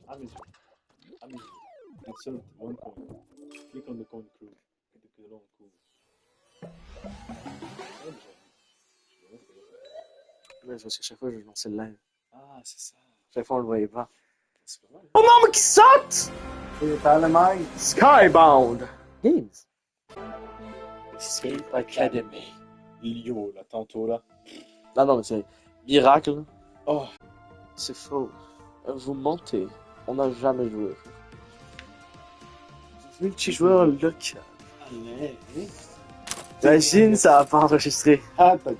À mes yeux. À mes yeux. Insert one coin. Click on the coin crew. Et que l'on couvre. Ouais, déjà vu. Ouais, parce qu'à chaque fois, je lançais le live. Ah, c'est ça. Chaque fois, on le voyait pas. C'est pas mal. Oh non, mais qui saute! C'est Dynamite. Skybound! Games. Escape Academy. Lio, là, tantôt, là. Non, non, mais c'est miracle. Oh. C'est faux. Vous mentez. On n'a jamais joué. Multijoueur local. Allez. Imagine, ça va pas enregistrer. Ah, t'as dit.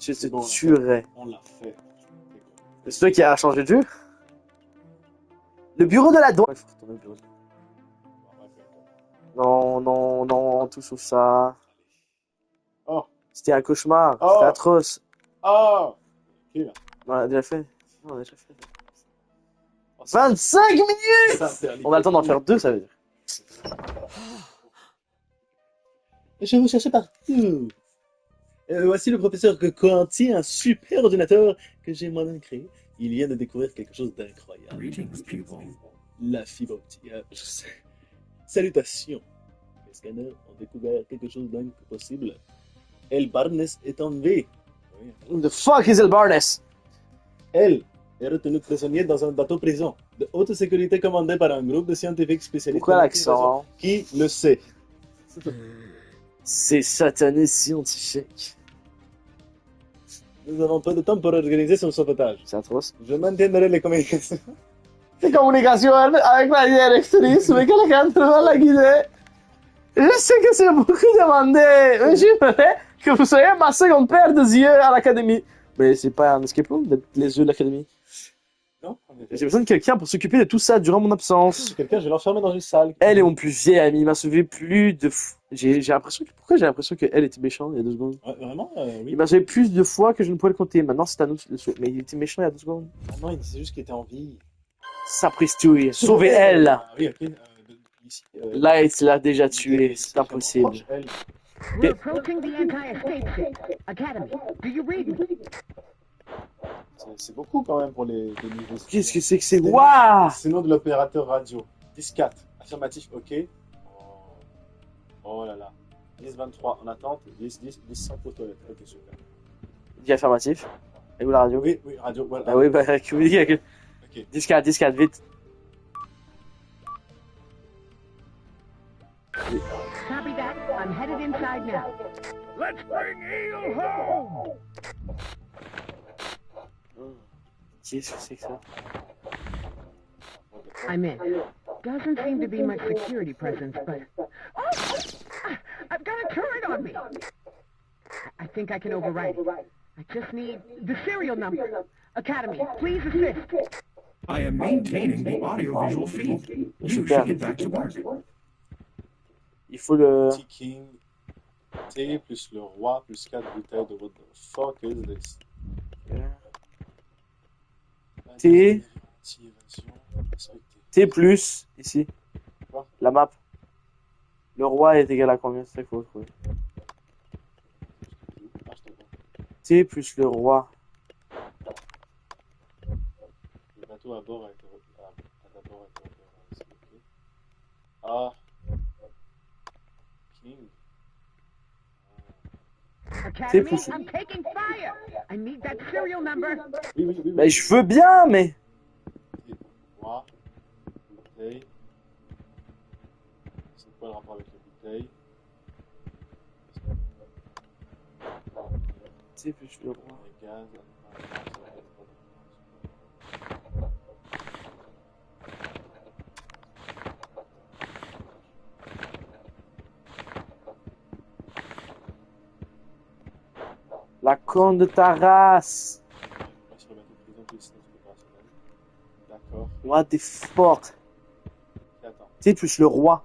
Je te C'est bon, tuerais. on l'a fait. C'est toi qui as changé de jeu? Le bureau de la douane. Il faut retourner au bureau. Non, non, non, tout sauf ça. Oh. C'était un cauchemar. Oh. C'était atroce. Oh. Ok, là. On l'a déjà fait. On l'a déjà fait. Oh, 25 minutes! ça, c'est On a le temps d'en faire 2, ça veut dire. Je vais vous chercher partout. Voici le professeur Quanti, un super ordinateur que j'ai moi-même créé. Il vient de découvrir quelque chose d'incroyable. Greetings, pupil. La fibre optique. Salutations. Les scanners ont découvert quelque chose d'impossible. El Barnes est en V. Oui. Who the fuck is El Barnes? Elle est retenue prisonnière dans un bateau prison de haute sécurité commandé par un groupe de scientifiques spécialistes. Pourquoi l'accent? Qui le sait? C'est satané scientifique. Nous avons peu de temps pour organiser son sauvetage. C'est atroce. Je maintiendrai les communications. Les communications avec la directrice, mais quelqu'un trouve la guidée. Je sais que c'est beaucoup demandé, mais j'aimerais que vous soyez ma seconde paire de yeux à l'académie. Mais c'est pas un escape room d'être les yeux de l'académie. Non, J'ai besoin de quelqu'un pour s'occuper de tout ça durant mon absence. quelqu'un, je vais l'enfermer dans une salle. Elle est mon plus vieil ami, il m'a sauvé plus de fois. J'ai l'impression que... Pourquoi j'ai l'impression qu'elle était méchante il y a 2 secondes? Ouais, vraiment? Il Oui. m'a sauvé plus de fois que je ne pourrais le compter. Maintenant, c'est à nous de le sauver. Mais il était méchant il y a 2 secondes. Ah non, il disait juste qu'il était en vie. Sapristi, sauvez elle! Ah oui, ok. Ici, Light l'a déjà tué, c'est impossible. proche, elle. We're approaching the anti-escape ship. Academy, do you read me? C'est beaucoup quand même pour les niveaux. Qu'est-ce que c'est que c'est? Waouh! C'est le nom de l'opérateur radio. 10-4. Affirmatif, ok. Oh là là. 10-23 en attente. 10-10. 10-5 pour toilette. Ok, super. Dis affirmatif. Et où la radio? Oui, oui, radio. Voilà. Bah oui, bah, ok. Ok. 10-4, 10-4, vite. Copy that. I'm headed inside now. Let's bring Eel home! Qu'est-ce que c'est que ça? I'm in. Doesn't seem to be much security presence, but... Oh! I've got a turret on me! I think I can override it. I just need the serial number. Academy, please assist. I am maintaining the audiovisual feed. You should Super. get back to work. Il faut le... Ticking. T plus le roi plus 4 bouteilles de what the fuck is this? T. Anti-évasion. Respecté. T plus, ici. Quoi? La map. Le roi est égal à combien? C'est ça qu'il faut trouver. Ah, je te vois. T plus le roi. Le bateau à bord a été d'abord été repéré. Ah. King. Academy, plus- I'm taking fire! I need that serial number. Oui, oui, oui. Bah je veux bien, mais... Roi. Bouteille. C'est quoi le rapport avec la bouteille? T plus le roi. Les gaz. La corne de ta race. Pas sur le bateau de prison, plus sinon opérationnel. D'accord. What the fuck? Et attends. T plus le roi.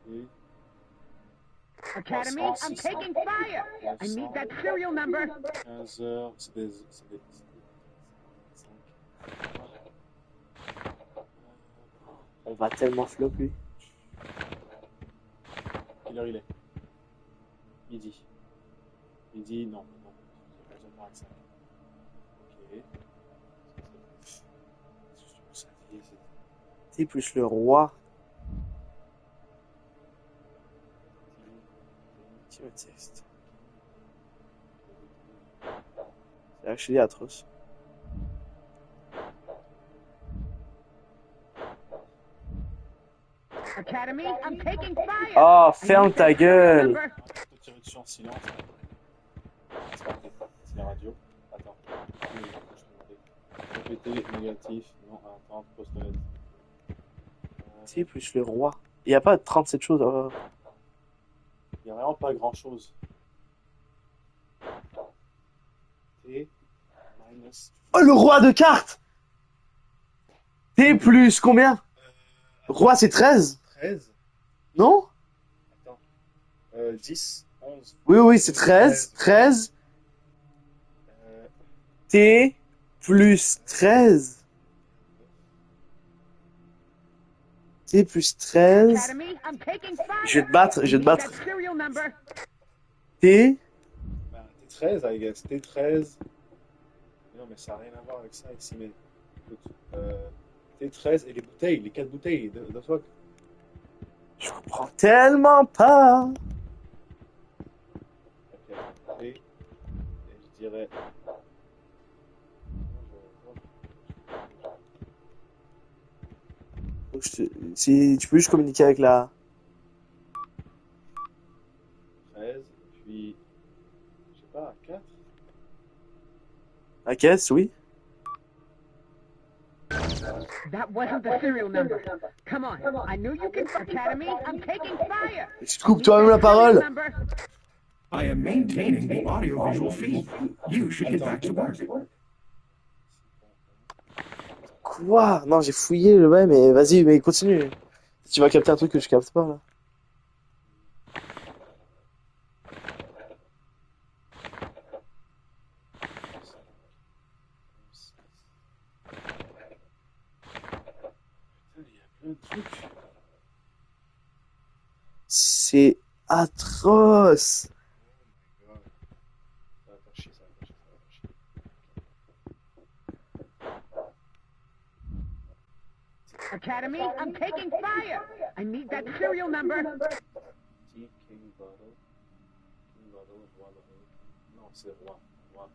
Et Academy, I'm taking fire! I need that serial number. 15 heures. C'est des. On va tellement flop lui. Quelle heure il est? Midi. Midi, non. Non. J'ai pas avec ça. Ok. T plus le roi. Qui me texte? C'est actually atroce. Academy, I'm taking fire. Oh, ferme ta gueule! Number. Je peux tirer dessus en silence. C'est pas vrai. C'est la radio. Attends. Oui, je te demandais. Répéter, négatif. Non, attends, post-lettre. T plus le roi. Il n'y a pas 37 choses. Il n'y a vraiment pas grand chose. T minus. Oh, le roi de cartes! T plus combien? Roi, c'est 13? 13. Non? Attends. 10, 11. Oui, c'est 13. 13. T plus 13. T plus 13. Academy, I'm taking fire. Je vais te battre, je vais te battre. That serial number. T. Ben, T13, I guess. T13. Non, mais ça n'a rien à voir avec ça ici. Mais écoute, T13 et les bouteilles, les 4 bouteilles de fuck. Je comprends tellement pas. Ok. T. Et je dirais. Si tu peux juste communiquer avec la. 13, puis. Je sais pas, 4. La caisse, oui. That wasn't the serial number. Come on. I knew you can. Academy, I'm taking fire. Tu te coupes toi-même la parole. Number. I am maintaining the audiovisual feed. You should get back to work. Quoi? Non, j'ai fouillé le bail, mais vas-y, mais continue. Tu vas capter un truc que je capte pas, là. C'est atroce. Academy, I'm taking fire. I need that serial number. King Bottle. King Bottle, Roi Bottle. Non, c'est Roi. Roi.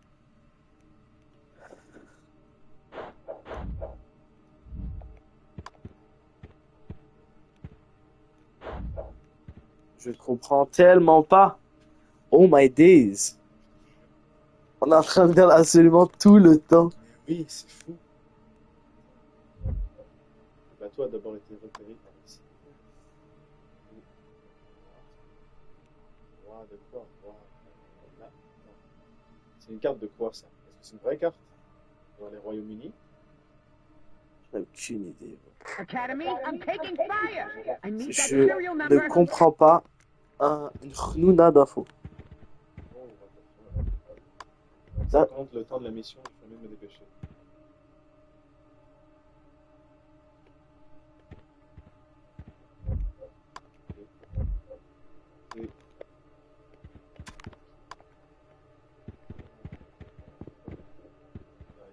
Je comprends tellement pas. Oh my days. On est en train de faire absolument tout le temps. Mais oui, c'est fou. Bah, toi, d'abord été repéré par ici. Roi de quoi? Roi. Là. Non. C'est une carte de quoi, ça? Est-ce que c'est une vraie carte? Dans les Royaumes-Unis? J'ai aucune idée. Academy, I'm taking fire. I need that Je serial ne number. comprends pas une chnouna d'infos. Oh, ça compte le temps de la mission, il faut mieux me dépêcher. Et...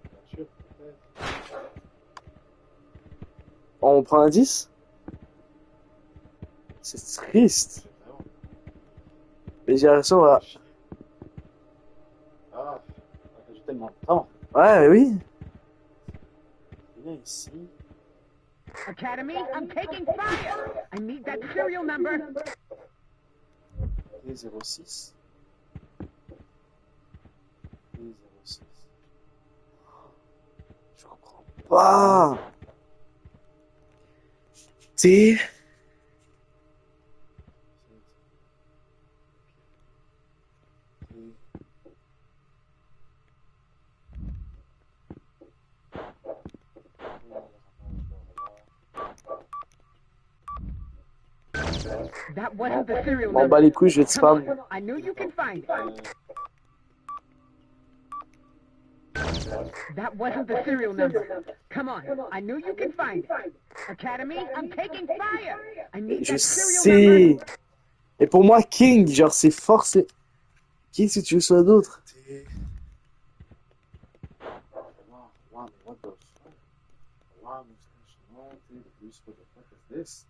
Bien sûr, peut-être. On prend un 10? C'est triste. C'est vraiment... Mais j'ai l'impression à... Ah, j'ai tellement de temps. Ouais, mais oui. Viens ici. Academy, I'm taking fire. I need that serial number. T06. T06. Je comprends pas. T. That wasn't the serial M'en number. bats les couilles, je vais te Come spam. on. I knew you can find it. That wasn't the serial number. Come on. I knew you can find it. Academy, I'm taking fire. I need Je that serial sais. number. Et pour moi, King, genre, c'est forcé. Qu'est-ce que tu veux soit d'autre? Wow, what the fuck? Wow, moustache mentée, plus, what the fuck is this?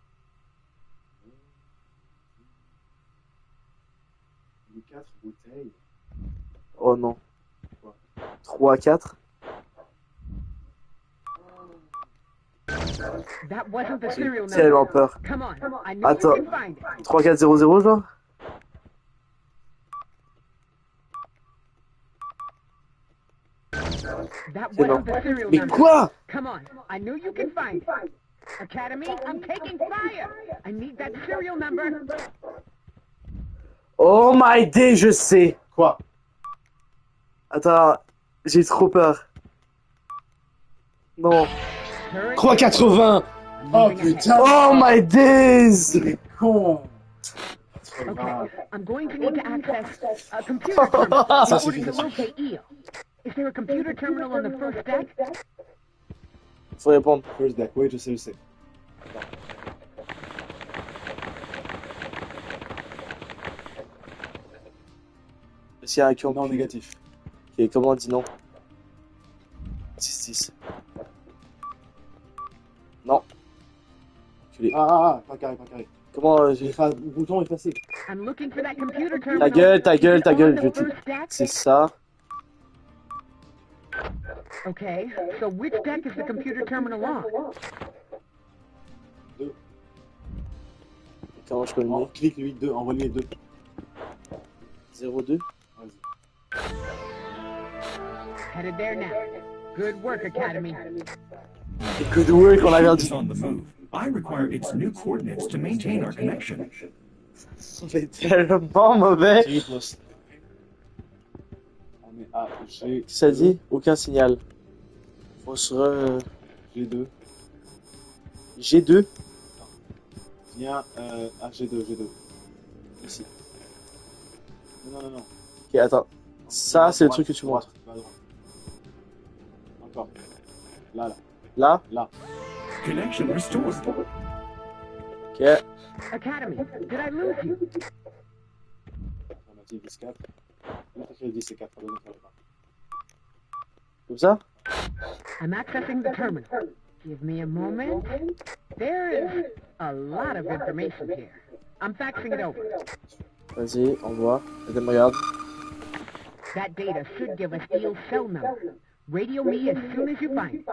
Les 4 bouteilles. Oh non. Quoi? 3, 4. That wasn't the serial J'ai tellement number. peur. Come on, I know Attends. you can find it. 3, 4, 0, 0, genre? That C'est non. wasn't the serial Mais number. quoi? Come on, I know you can find it. Academy, I'm taking fire. I need that serial number. Oh my day, je sais. Quoi? Attends, j'ai trop peur. Non. Hurry. 3,80. Oh Moving ahead. putain! Oh my days. C'est con! Okay, I'm going to need to access a computer terminal in Ça, c'est order to facile. locate Eel. Is there a computer terminal on the first deck? Faut répondre. First deck, oui, je sais, je sais. S'il y a un qui Non, négatif. Ok, comment on dit non? 6-10. Non. Enculé. Pas carré, pas carré. Comment j'ai... Le bouton effacé. I'm looking for that computer terminal. Ta gueule, ta gueule, Is it ta on gueule. the Je te... first deck? C'est ça. Okay, so which deck is the computer terminal on? Comment je peux le On mettre? clique le 8-2, envoie les 2. 0-2. Vas-y. Headed there now. Good work, Academy. Good work, on a The regardé. ship is on the move. I require its new coordinates to maintain our connection. C'est tellement mauvais. G plus. On est à G. Ça dit? Aucun signal. Faut se re... G2. G2. Viens à G2, G2. Ici. Non. Ok, attends. Ça, c'est le truc que tu montres. Va à droite. Encore. Là. Là? Là. Connection restored. Ok. Academy, did I lose you? On a dit 10-4. L'autre qui a dit c'est 4. L'autre qui a dit Comme ça? I'm accessing the terminal. Give me a moment. There is a lot of information here. I'm faxing it over. Vas-y, envoie. Attends, regarde. That data should give us Eel's cell number. Radio me as soon as you find it.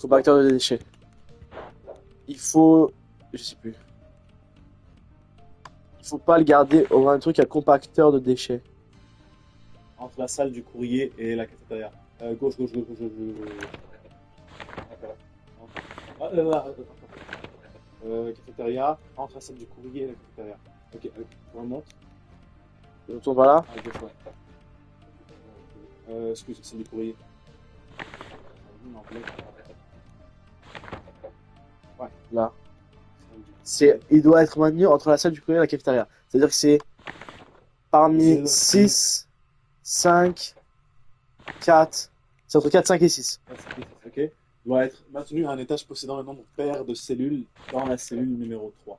Compacteur de déchets. Il faut... Je sais plus. Il faut pas le garder au un truc à compacteur de déchets. Entre la salle du courrier et la cafétéria. Gauche. Là. Cafétéria, entre la salle du courrier et la cafétéria. Ok, on remonte. Je retourne par là. À gauche, ouais. Excuse, salle du courrier. Ouais. Là. Il doit être maintenu entre la salle du courrier et la cafétéria. C'est-à-dire que c'est parmi 6, 5, 4. C'est entre 4, 5 et 6. Ok. Doit être maintenu à un étage possédant le nombre pair de cellules dans la cellule numéro 3.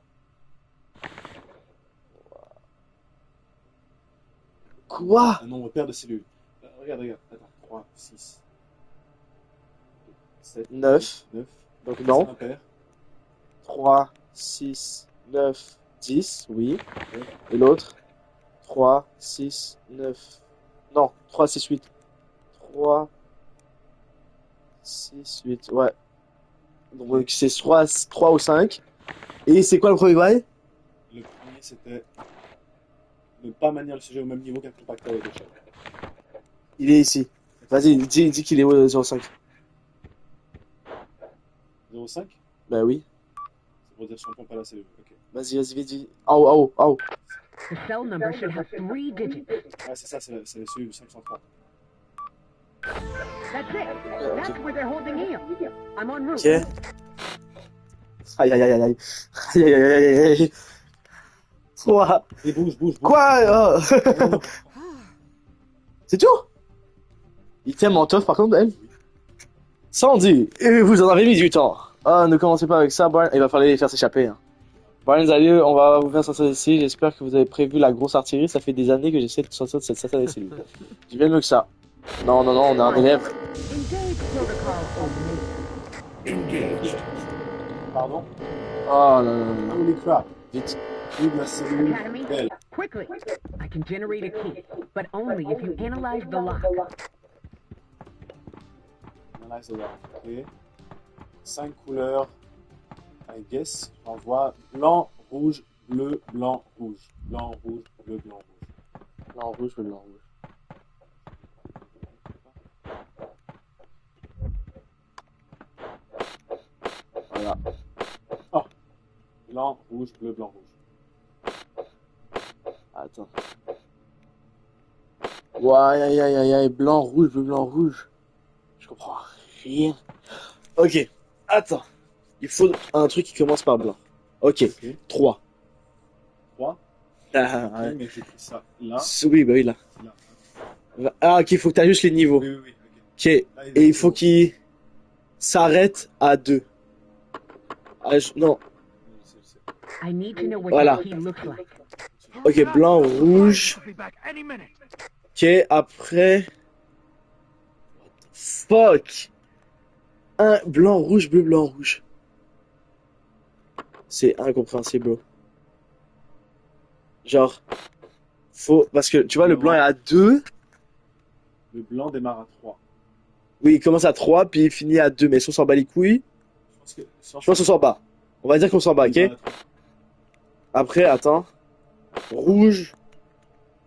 Quoi? Un nombre pair de cellules. Regarde. Attends. 3, 6, 7, 9. 9. Donc non. Un pair. 3, 6, 9, 10. Oui. Et l'autre? 3, 6, 9. Non, 3, 6, 8. 3, 6, 8. Ouais. Donc c'est 3 ou 5. Et c'est quoi le premier bail? Le premier, c'était ne pas manier le sujet au même niveau qu'un compacteur de déchets. Il est ici. Vas-y, dis qu'il est au 05. 0,5? Bah oui. C'est pour dire son pompe à la cellule. Ok. Vas-y, vite, dis. Ah oh. The cell number should have 3 digits. Ouais, c'est ça, c'est la cellule 503. That's it. That's where they're holding Eel. I'm en route. Ok. Aïe. Quoi? Et bouge. Quoi? C'est tout? Il t'aime en teuf par contre, elle? Sandy, et vous en avez mis du temps. Ah, ne commencez pas avec ça, Brian. Il va falloir les faire s'échapper. Hein. Brian Zalieu, on va vous faire sortir d'ici. J'espère que vous avez prévu la grosse artillerie. Ça fait des années que j'essaie de sortir de cette salle des cellules. J'ai bien mieux que ça. Non, non, non, on est un élève. Engage protocol Omega. Engaged. Pardon? Oh, non, non, non. Holy crap. Vite. Ouvre la cellule. Academy, Belle. quickly. I can generate a key, but only if you analyze the lock. Analyse the lock. Ok. 5 couleurs. I guess. J'en vois blanc, rouge, bleu, blanc, rouge. Blanc, rouge, bleu, blanc, rouge. Blanc, rouge, blanc, rouge. Voilà. Oh. Blanc, rouge, bleu, blanc, rouge. Attends. Ouais, aïe, aïe, aïe, aïe, blanc, rouge, bleu, blanc, rouge. Je comprends rien. Ok, attends. Il faut un truc qui commence par blanc. Ok, Ok. 3. 3. Ah, Ok, ouais. mais j'écris ça là. Oui, bah oui, là. Là. Ah, ok, il faut que tu ajustes les niveaux. Oui, oui, oui. Ok, Là, et il faut zéro. qu'il s'arrête à 2. Non, Je sais. I need to know what Voilà. that key looks like. ok, blanc, rouge. I'll be back any minute. Ok, après... Fuck. Un blanc, rouge, bleu, blanc, rouge. C'est incompréhensible, bro. Genre, faut... Parce que, tu vois, le blanc est à 2. Le blanc démarre à 3. Oui, il commence à 3, puis il finit à 2. Mais si on s'en bat les couilles, Je pense que. je pense qu'on s'en bat. On va dire qu'on s'en bat, ok? Après, attends. Rouge.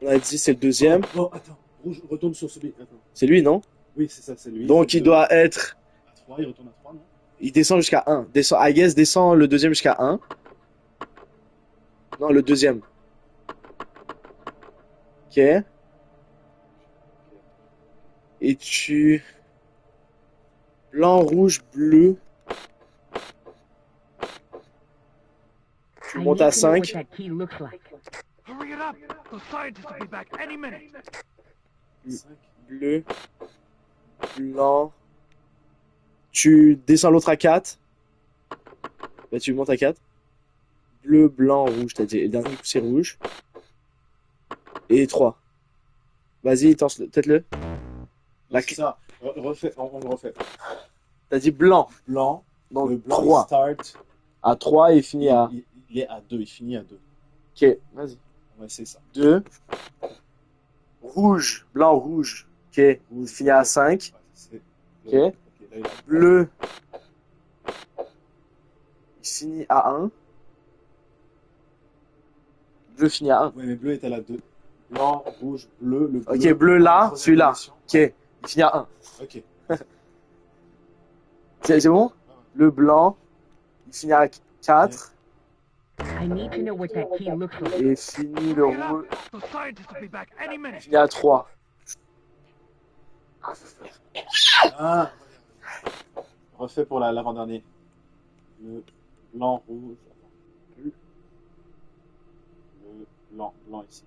On a dit c'est le deuxième. Oh, attends. Rouge, retourne sur celui. Attends. C'est lui, non? Oui, c'est ça, c'est lui. Donc c'est il deux. doit être... À 3, il retourne à 3, non? Il descend jusqu'à 1. Descend, I guess descend le deuxième jusqu'à 1. Non, le deuxième. Ok. Et tu... Blanc, rouge, bleu. Tu I montes need à to know what 5. that key looks like. Hurry it up. The scientists will be back any minute. 5. Bleu. Blanc. Tu descends l'autre à 4. Là, tu montes à 4. Bleu, blanc, rouge, t'as dit. Et le dernier coup, c'est rouge. Et 3. Vas-y, tente-le. La- C'est ça. Refait, on le refait. T'as dit blanc. Blanc. Donc Le blanc, 3. il start. À 3 et il finit à... Il est à 2. Il finit à 2. Ok, vas-y. Ouais, c'est ça. 2. Rouge, blanc, rouge. Ok, il finit à 5. Ouais, c'est- Ok. Là, il a... Bleu. Il finit à 1. Bleu finit à 1. Ouais, mais bleu est à la 2. Blanc, rouge, bleu. Le bleu. Ok, bleu là, troisième celui-là. position. Ok, il finit à 1. Ok. C'est bon? Le blanc, il finit à 4. I need to know what that key looks like. Et finit le Hurry it rouge, up. The scientists will be back any il minute. finit à 3. Ah, refait pour l'avant-dernier. Le blanc, rouge. Attends. Le blanc, blanc ici.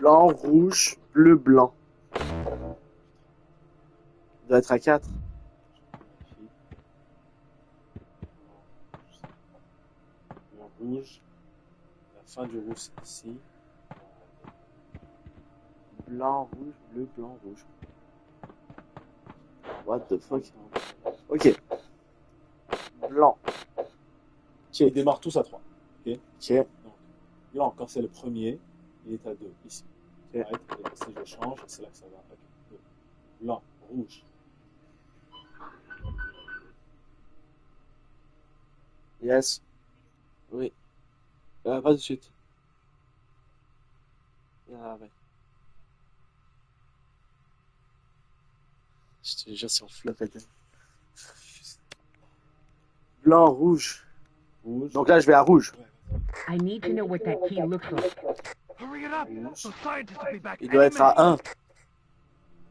Blanc, rouge, bleu, blanc. Il doit être à 4. Blanc, rouge. La fin du rouge, c'est ici. Blanc, rouge, bleu, blanc, rouge. What the fuck? Ok. Blanc. Ils démarrent tous à 3. Ok. Donc, blanc, quand c'est le premier, il est à 2, ici. Ok. Right? Et si je change, c'est là que ça va. Ok. Blanc, rouge. Yes. Oui. Pas tout de suite. Ah, ouais. Je te jure, c'est en flop. Blanc, rouge. Rouge. Donc là, je vais à rouge. I need to know what that key looks like. Hurry it up. The scientists will be back Il any doit être minute. à 1.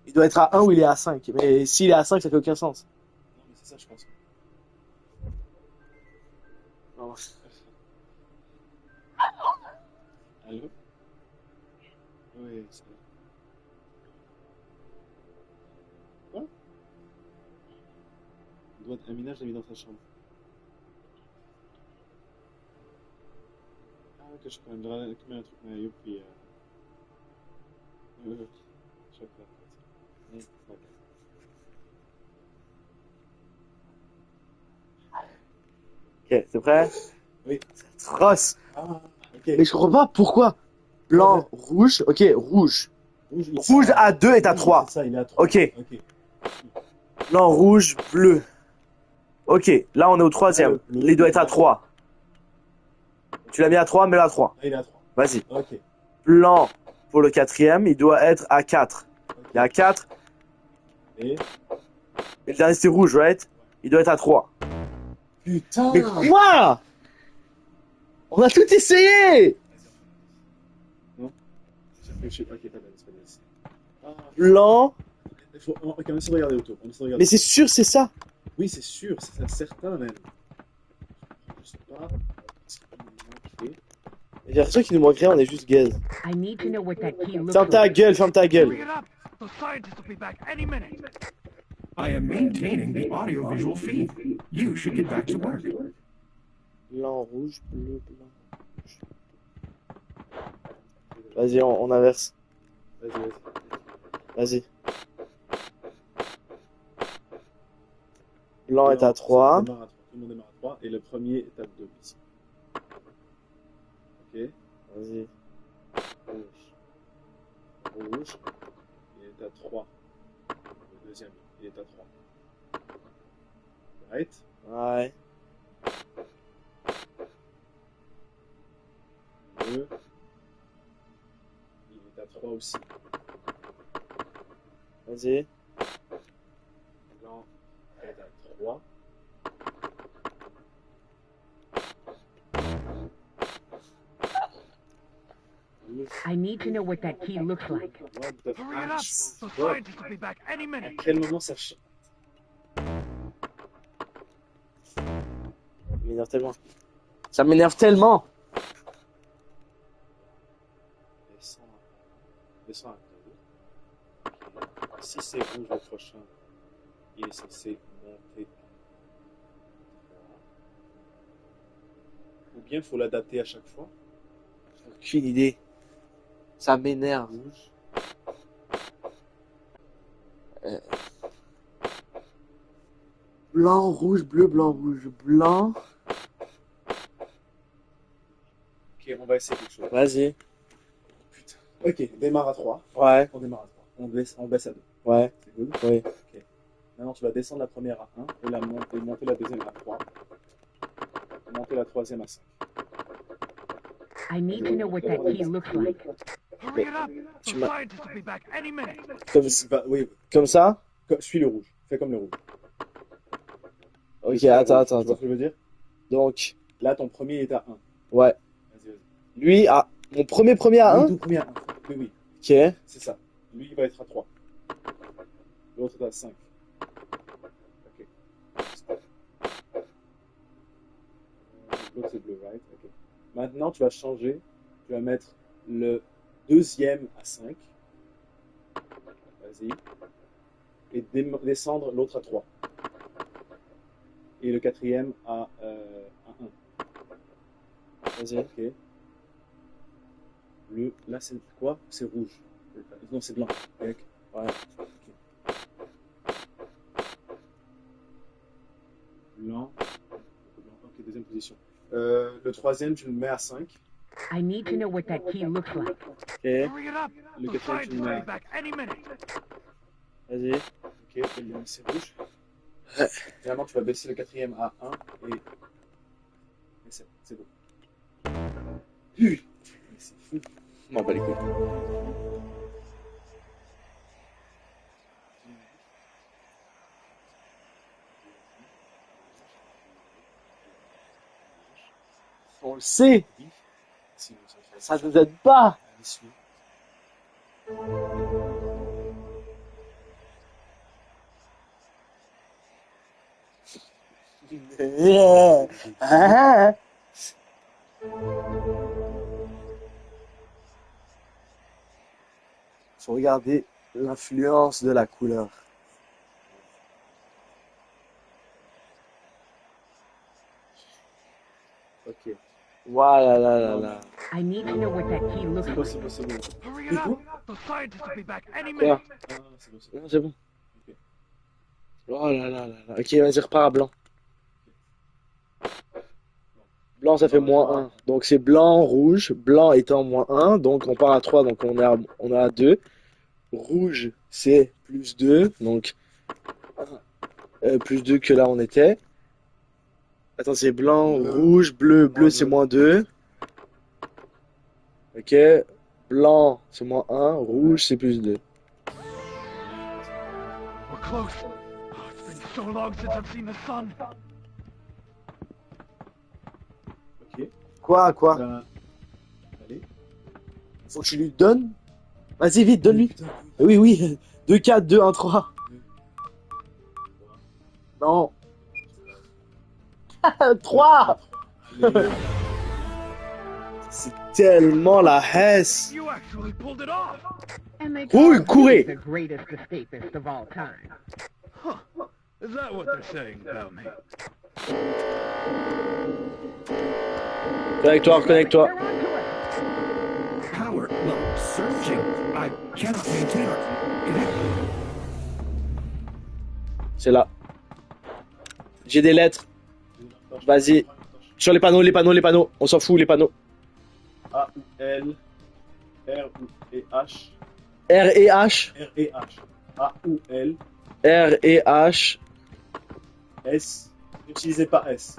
Il doit être à 1 ou il est à 5. Mais s'il est à 5, ça fait aucun sens. Non, mais c'est ça, je pense. Non. Allô? Oui, c'est... Quoi? Il doit être Amina, je l'ai mis dans sa chambre. Ah, que je peux me un truc, mais youpi. Chocolat. Ok, t'es prêt? Oui. C'est atroce. Ah, ok. Mais je comprends pas pourquoi. Blanc, rouge, ok, rouge. Rouge, Rouge à 2 est à oui, 3. C'est ça, il est à 3. Ok. Ok. Blanc, rouge, bleu. Ok, là on est au troisième. Là, le bleu, Il doit être à là. 3. Tu l'as mis à 3, mets-le à 3. Ah, il est à 3. Vas-y. Ok. Blanc pour le quatrième, il doit être à 4. Il est à Ok. 4. Et... Et le dernier c'est rouge, right? Il doit être à 3. Putain! Mais quoi? On a tout essayé! Non? J'ai réfléchi. Ok, pas mal, c'est pas mal. Ah, Blanc. ok, on essaie de regarder autour. On essaie de regarder Mais c'est sûr, c'est ça. Oui, c'est sûr, c'est certain même. Je sais pas. Ok. J'ai l'impression qu'il nous manque rien, on est juste gaze. I need to know what that key looks Ferme ta like. gueule, ferme ta Hurry gueule. it up! The scientists will be back any minute. I am maintaining the audiovisual feed. You should get back to work. Blanc, rouge, bleu, blanc, rouge. Vas-y, on inverse. Vas-y, vas-y. Vas-y. Blanc est à 3. Tout le monde démarre à 3. Et le premier est à 2 ici. Ok. Vas-y. Rouge. Il est à 3. Le deuxième, il est à 3. Right? Ouais. Bleu. Il est à 3 aussi. Vas-y. Blanc est à 3. I need to know what that key looks like. What the Hurry it up! The fuck? scientists will be back any minute. À quel moment ça change? Ça m'énerve tellement. Ça m'énerve tellement. Descends à 2. Si c'est rouge le prochain, il est censé monter. Ou bien il faut l'adapter à chaque fois. Aucune idée. Ça m'énerve. Rouge. Blanc, rouge, bleu, blanc, rouge, blanc. Ok, on va essayer quelque chose. Vas-y. Putain. Ok, démarre à 3. Ouais. On démarre à 3. On baisse à 2. Ouais. C'est good. Oui. Ok. Maintenant, tu vas descendre la première à 1 et monter la deuxième à 3. Et monter la troisième à 5. I need to know what that key looks like. Hurry it up! The Tu m'as- scientists will be back any minute. Oui, Comme ça? suis le rouge. Fais comme le rouge. Ok, Suis le attends, rouge. attends, Tu vois attends. ce que je veux dire? Donc, Là, ton premier est à 1. ouais. Vas-y, vas-y. Lui, ah, mon premier à Oui, 1? tout premier à 1. Oui, oui, Ok. c'est ça. Lui, il va être à 3. L'autre est à 5. Ok. L'autre, c'est bleu, right? Ok. Maintenant, tu vas changer. Tu vas mettre le deuxième à 5. Vas-y. Et descendre l'autre à 3. Et le quatrième à 1. Vas-y. Ok. Bleu. Là, c'est quoi? C'est rouge. Non, c'est blanc. Ok. Ouais. Ok. Blanc. Ok, deuxième position. Le troisième, tu le mets à 5. I need to know what that key looks like. Ok. Hurry it up! Le The quatrième, tu scientists le will mets. be back any minute. Vas-y. Ok, c'est rouge. Finalement, tu vas baisser le quatrième à 1 et c'est bon. Putain, c'est fou. Je m'en bats les couilles. On le sait. Sinon, Ça nous aide pas. Mission. Ah. Faut regarder l'influence de la couleur. Ok. Voilà, là, là, là. I need to know what that key looks C'est bon, like. c'est bon, c'est bon. Hurry Et it up! vous The scientists will be back any Quoi? minute. Ah, c'est bon, c'est bon. Non, c'est bon. Ok. Oh là là là là. Ok, vas-y, repars à blanc. Blanc, ça fait -1. Donc c'est blanc, rouge. Blanc étant -1. Donc on part à 3. Donc on est à 2. Rouge, c'est +2. Donc +2 que là on était. Attends, c'est blanc, Bleu. rouge, bleu. Bleu, c'est -2. Ok. Blanc, c'est -1. Rouge, c'est +2. We're close. Oh, it's been so long since I've seen the sun. Ok. Quoi? Ben, allez. Faut que tu lui donnes? Vas-y, vite, donne-lui. Putain, Oui. 2, 4, 2, 1, 3. Non. 3. allez. C'est tellement la hesse. You actually pulled it off. And they Cool, call cool. you the greatest escapist of all time. Huh. Is that what they're saying about me? Connecte-toi. They're onto us. Power level surging. I cannot maintain our connection. C'est là. J'ai des lettres. Vas-y. Sur les panneaux. On s'en fout, les panneaux. A ou L, R ou et H, R et H. R et H. A ou L, R et H. S. N'utilisez pas S.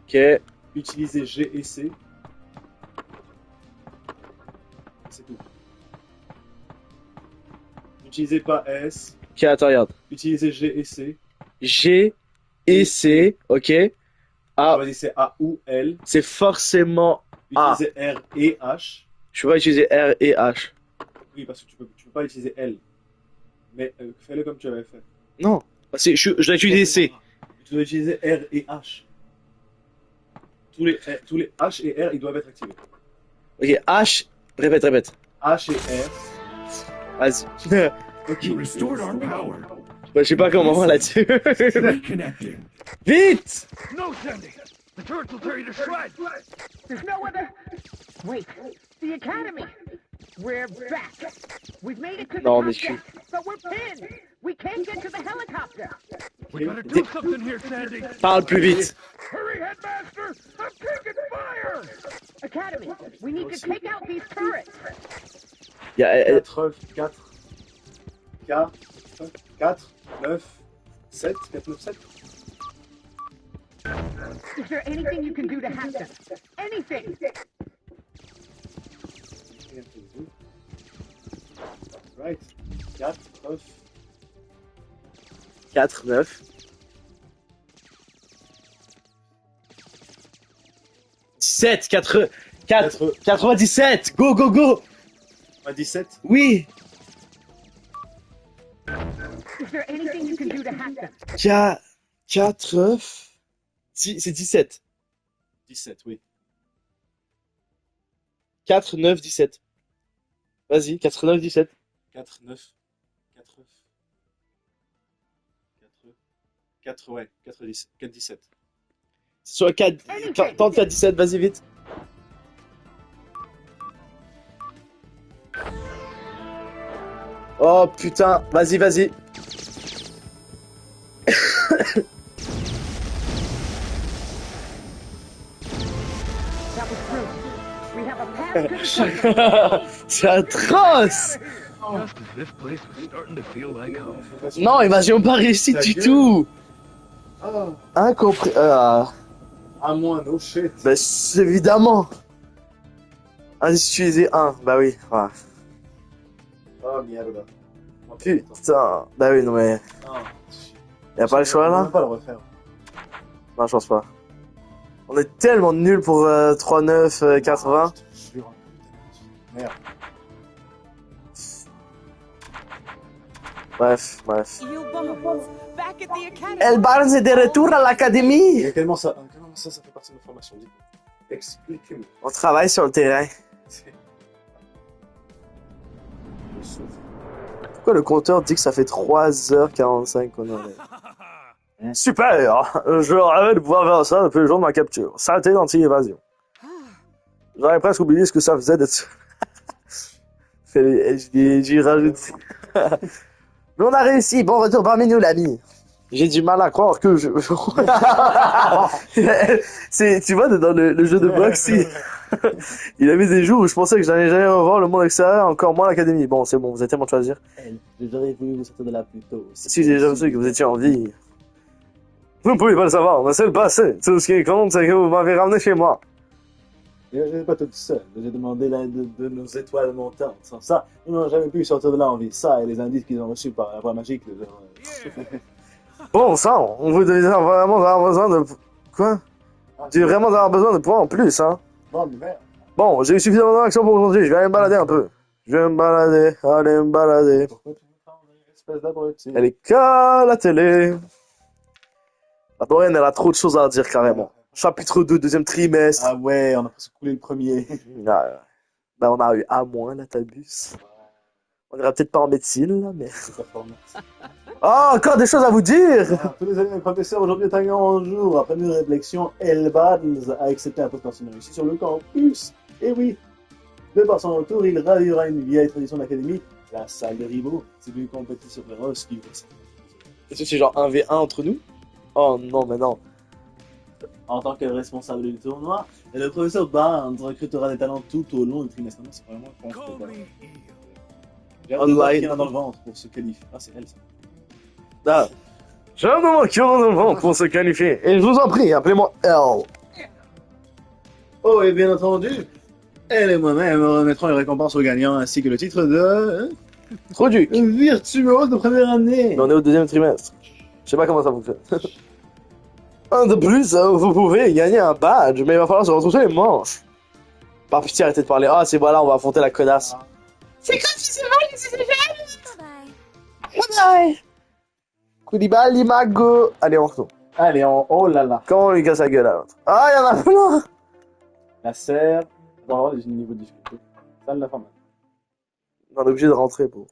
Ok. Utilisez G et C. C'est tout. N'utilisez pas S. Ok, attends, regarde. Utilisez G et C. G et C. Ok. A. Choisissez A ou L. C'est forcément A. Utilisez R et H. Je vais utiliser R et H. Oui, parce que tu peux pas utiliser L. Mais fais-le comme tu avais fait. Non. Je dois utiliser C. Tu dois utiliser R et H. Tous les H et R, ils doivent être activés. Ok, H. Répète. H et R. Vas-y. Ok. You restored our power. Je sais pas comment là-dessus. Reconnecting. Vite! No, Sandy. The turrets will tear you to shreds. There's no other. Wait, the academy. We're back. We've made it to the Non, top mais je- deck, but we're pinned. We can't get to the helicopter. We gotta do something here, Sandy. Parle plus vite. Hurry, Headmaster! I'm taking fire! Academy, we need to take out these turrets. Y a- 4, 9, 7, 4, 9, 7. Is there anything you can do to hack them? Anything? Right. 4, 9. 4, 9. 17, 97. Go. 17. Oui. Is there anything you can do to hack them? 4, c'est 17. 17, oui. 4, 9, 17. Vas-y, 4, 9, 17. 4, 9. 4, ouais. 4, 10, 4, 17. C'est sur 4, tente 4, 17, vas-y vite. Oh putain, vas-y. That was proof. We have a path to the top. C'est atroce. Just as this place was starting to feel like home. Non, évasion pas réussie Ta du gueule. tout. Ah, Incompris. à moins, no shit. Bah, évidemment. Utiliser 1, bah oui. Ouais. Oh merde. Oh, Putain. Bah oui, non mais. Ah, Y'a pas le choix On là? va pas le refaire. Non, je pense pas. On est tellement nuls pour 3, 9, 80. Je te jure. Merde. Bref. You bums, back at the academy. El Barnes est de retour à l'académie. Et comment ça fait partie de ma formation? Dites-moi. Expliquez-moi. On travaille sur le terrain. Je souffre. Pourquoi le compteur dit que ça fait 3h45 qu'on en est? Super! Je rêvais de pouvoir faire ça depuis le jour de ma capture. Saleté d'anti-évasion. J'aurais presque oublié ce que ça faisait d'être... J'y rajoute. Mais on a réussi, bon retour parmi nous l'ami. J'ai du mal à croire que je... Tu vois, dans le jeu de boxe, il avait des jours où je pensais que j'allais jamais revoir le monde extérieur, encore moins l'académie. Bon, c'est bon, vous êtes tellement de choisir. J'aurais voulu vous sortir de là plus tôt. Si j'ai déjà su que vous étiez en vie. Vous ne pouvez pas le savoir, mais c'est le passé. Tout ce qui compte, c'est que vous m'avez ramené chez moi. Je n'étais pas tout seul. J'ai demandé l'aide de nos étoiles montantes. Sans ça, nous n'aurions jamais pu sortir de là en vie. Ça et les indices qu'ils ont reçus par la voie magique. Bon sang, on vous devait vraiment avoir besoin de... Quoi? Tu veux vraiment avoir besoin de points en plus, hein? Bon, merde. Bon, j'ai eu suffisamment d'action pour aujourd'hui, je vais aller me balader un peu. Je vais me balader, aller me balader. Pourquoi tu veux prendre une espèce d'abruti? Elle est qu'à la télé. La Boréenne, elle a trop de choses à dire carrément. Chapitre 2, deuxième trimestre. Ah ouais, on a presque coulé le premier. Ah, ben on a eu A-, là, t'abuses. On ira peut-être pas en médecine, là, mais... C'est performance. Oh, encore des choses à vous dire! Tous les amis professeurs, aujourd'hui est un grand jour. Après une réflexion, Elbans a accepté un poste d'enseignant ici sur le campus. Et oui, de par son retour, il ravira une vieille tradition d'académie, la salle de rivaux. C'est une compétition féroce qui vous... Est-ce que c'est genre 1v1 entre nous? Oh non, mais non. En tant que responsable du tournoi, et le professeur Barnes recrutera des talents tout au long du trimestre. Non, c'est vraiment con. J'ai hâte de voir qui en a dans le ventre pour se qualifier. Ah, c'est elle, ça. Ah. J'ai un moment qui aura dans le ventre pour se qualifier. Et je vous en prie, appelez-moi L. Oh, et bien entendu, elle et moi-même remettrons les récompenses aux gagnants ainsi que le titre de Trop duc. virtuose de première année. Mais on est au deuxième trimestre. Je sais pas comment ça fonctionne. Un de plus, vous pouvez gagner un badge, mais il va falloir se retrousser les manches. Par pitié, arrêtez de parler. Ah, c'est voilà, on va affronter la connasse. C'est comme si c'est vrai, c'est Bye. Koulibaly, Mago. Allez, on retourne. Allez, oh là là. Comment on lui casse la gueule à l'autre? Ah, il y en a plein. La serre. On va voir les niveaux de difficulté. Salle d'information. On est obligé de rentrer pour. Ok,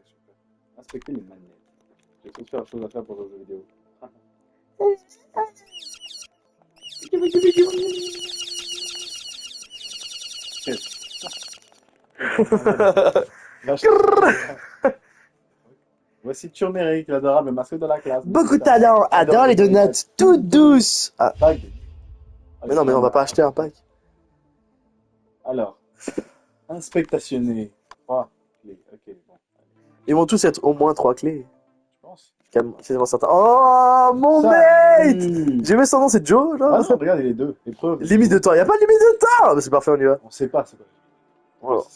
super. Inspecter les manettes. J'ai tout faire chose à faire pour les jeux vidéo. Voici Turmeric, l'adorable mascotte de la classe. Beaucoup de talent, adore les donuts, toutes douces. Ah, Bague. mais non, mais on va pas acheter un pack. Alors, inspectationner. 3 clés. Ok, bon. Ils vont tous être au moins 3 clés. Je pense. C'est vraiment certain. Oh, mon mate! J'ai mis son nom, c'est Joe, genre? Ah non, regarde, il est deux. Épreuve. Limite de temps. Y a pas de limite de temps! C'est parfait, on y va. On sait pas, c'est quoi.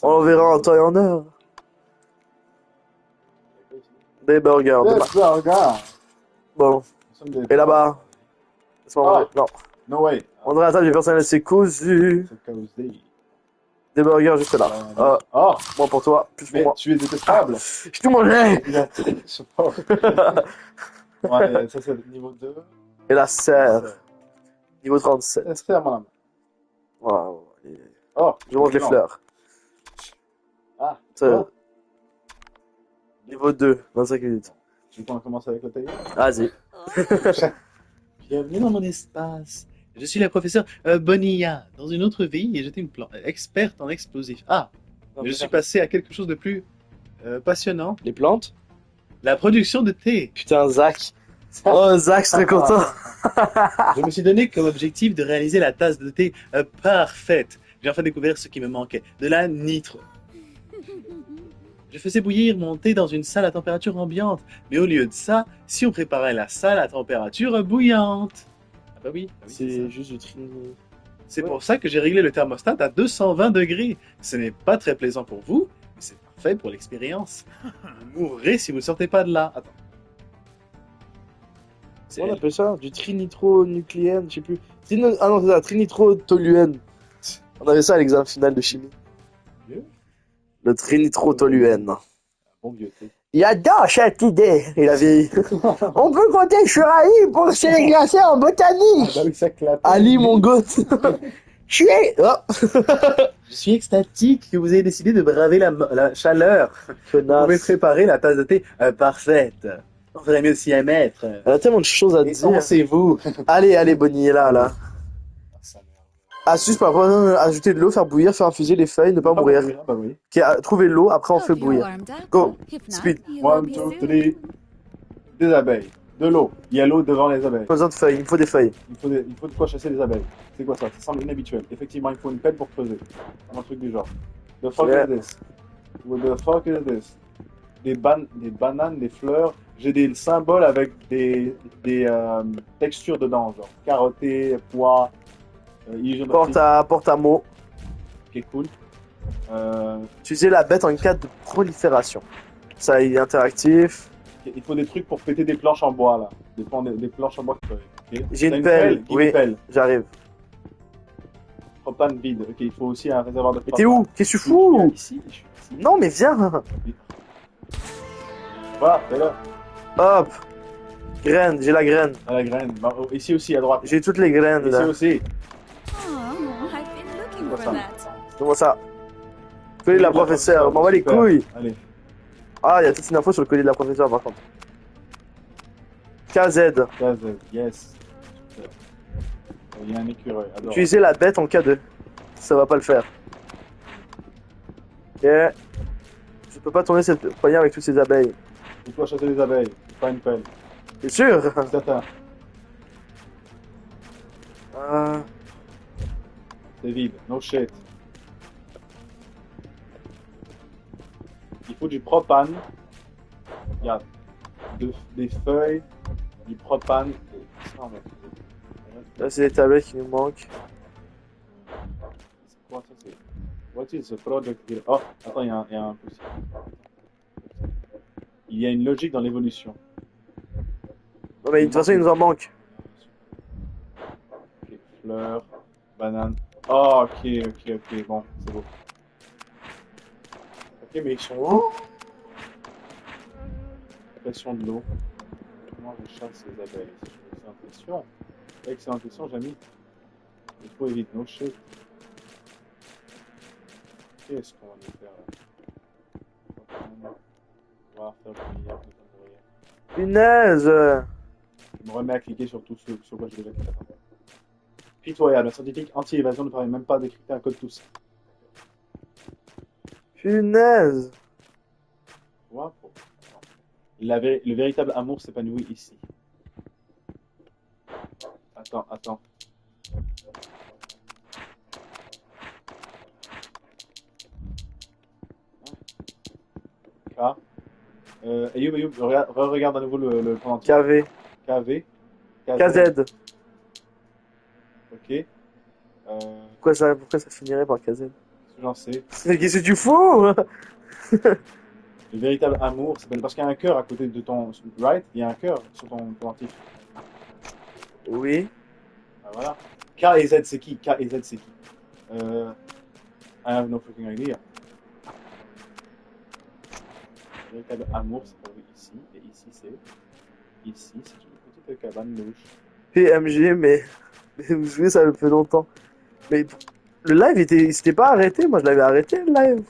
On verra en temps et en heure. Des burgers. Regarde. Bon. Et là-bas. Laisse-moi manger. Non. No way. On dirait la table du personnel, c'est cousu. C'est causé. Des burgers juste là. Oh, Moi pour toi, plus pour mais moi. tu es détestable. J'ai tout mangé! Je sais pas. Ouais, ça c'est le niveau 2. Et la serre. Niveau 37. Serre, mon âme. Wow. Oh, Je mange les non. fleurs. Ah, Ça. Niveau 2, 25 minutes. tu peux commencer avec le tailleur. Vas-y. Bienvenue dans mon espace. Je suis la professeure Bonilla. Dans une autre vie, et j'étais une experte en explosifs. Ah, je suis passé à quelque chose de plus passionnant. Les plantes? La production de thé. Putain, Zach. Oh, Zach, je serais content. Je me suis donné comme objectif de réaliser la tasse de thé parfaite. J'ai enfin découvert ce qui me manquait, de la nitro. Je faisais bouillir mon thé dans une salle à température ambiante, mais au lieu de ça, si on préparait la salle à température bouillante. Ah bah oui, C'est ça. juste du tri. C'est pour ça que j'ai réglé le thermostat à 220 degrés. Ce n'est pas très plaisant pour vous, mais c'est parfait pour l'expérience. Vous mourrez si vous ne sortez pas de là. Attends. C'est On appelle ça du trinitro-nucléenne, je sais plus. Ah non, c'est ça, trinitro-toluène. On avait ça à l'examen final de chimie. Mieux. Le trinitro-toluène. un bon vieux thé. Il adore cette idée, il a vieilli. On peut compter sur Ali pour se les glacer en botanique. Ah bah oui, ça claque. Ali, mon goth. Je suis... Oh. Je suis extatique que vous ayez décidé de braver la chaleur. Vous pouvez Connasse. préparer la tasse de thé parfaite. On ferait mieux de s'y mettre. Elle a tellement de choses à Et dire. pensez-vous. Allez, Bonnie est là. Astuce pour ajouter de l'eau, faire bouillir, faire infuser les feuilles, ne pas mourir. Bah oui. Ok, trouver l'eau, après on fait Hope you're bouillir. warmed up. Go, If not, speed. you will 1, be 2, soon. 3. Des abeilles. De l'eau. Il y a l'eau devant les abeilles. Pas besoin de feuilles, il me faut des feuilles. Il faut de quoi chasser les abeilles. C'est quoi ça? Ça semble inhabituel. Effectivement, il faut une pelle pour creuser. Un truc du genre. The fuck Yeah. is this? What the fuck is this? Des bananes, des fleurs. J'ai des symboles avec des textures dedans, genre carottées, pois, illusion d'optique. Porte à mots. Ok, cool. Utiliser la bête en cas de prolifération. Ça, il est interactif. Il faut des trucs pour péter des planches en bois, là. Des planches en bois. Okay. J'ai T'as une pelle, Give oui. me pelle. J'arrive. Propane vide. Ok, il faut aussi un réservoir de Mais propane. t'es où? Qu'est-ce que tu Je suis fous? ici, je suis ici. Non, mais viens. Voilà, fais là. Hop. Graine, j'ai la graine. À la graine. Bah, oh, ici aussi, à droite. J'ai toutes les graines Ici là. aussi. Oh, I've been looking for What's up? that. Donne-moi ça. Collier de la professeure. M'envoie les Super. couilles. Allez. Ah, il y a toute une info sur le collier de la professeure par contre. KZ. Case, yes. Super. Il y a un écureuil. Adore. Utiliser la bête en cas de. Ça va pas le faire. Ok. Je peux pas tourner cette poignée avec toutes ces abeilles. Il faut chasser les abeilles. Pas une pelle. T'es sûr? Certain. C'est vide. No shit. Il faut du propane. Regarde. Des feuilles. Du propane. Non, mais... Là, c'est les tablettes qui nous manquent. C'est quoi ça? C'est... What is the product here? Oh, attends, il y a un pouce. Il y a une logique dans l'évolution. Non, mais de toute façon, il nous en manque. Ok, fleurs, bananes. Oh, ok, bon, c'est beau. Ok, mais ils sont où? Pression de l'eau. Comment je chasse ces abeilles? Excellente question. Excellente question, Jamy. Il faut éviter nos shit. Qu'est-ce qu'on va nous faire là? On va faire bouillir, on va mourir. Punaise! Je me remets à cliquer sur tout ce sur quoi j'ai déjà cliqué. Pitoyable, un scientifique anti-évasion ne paraît même pas décrypter un code tout ça. Punaise! Wow. Le véritable amour s'épanouit ici. Attends. K. Ayoub, regarde à nouveau le point entier. KV. KV. KZ. Ok. Pourquoi ça finirait par KZ? J'en sais. Mais qu'est-ce que tu fous? Le véritable amour s'appelle parce qu'il y a un cœur à côté de ton right, il y a un cœur sur ton pendentif. Oui. Ah, voilà. K et Z c'est qui? K et Z c'est qui? I have no fucking idea. Le véritable amour s'appelle ici, et ici c'est une petite cabane louche. PMG, mais vous jouez, ça fait longtemps. Mais le live il s'était pas arrêté, moi je l'avais arrêté le live.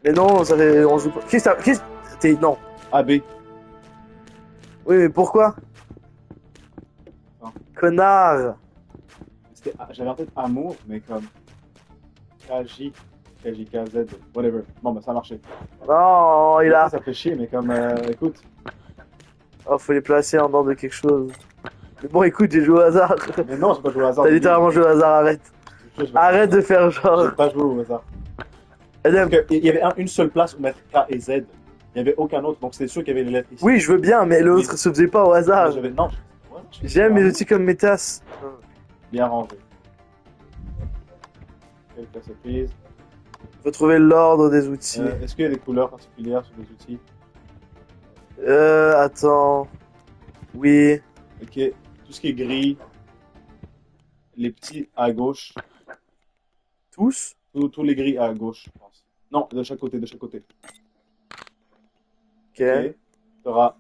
Mais non, ça fait. On joue pas. T'es. Non. AB. Oui, mais pourquoi? Non. Connard! J'avais en tête amour, mais comme KJ, KZ, whatever. Bon, bah ça a marché. Non, il a. Ça fait chier, mais comme, écoute. Oh, faut les placer en ordre de quelque chose. Mais bon, écoute, j'ai joué au hasard. Mais non, j'ai pas joué au hasard. T'as littéralement joué au hasard, arrête. Arrête de faire genre. J'ai pas joué au hasard. Adam. Parce qu'il y avait une seule place où mettre K et Z. Il n'y avait aucun autre, donc c'est sûr qu'il y avait les lettres ici. Oui, je veux bien, mais l'autre se faisait pas au hasard. Non. J'aime mes outils comme mes tasses. Bien rangé. Quelques surprises. Faut trouver l'ordre des outils. Est-ce qu'il y a des couleurs particulières sur les outils? Attends. Oui. Ok. Tout ce qui est gris. Les petits à gauche. Tous? Tous les gris à gauche, je pense. Non, de chaque côté. Ok. Tu auras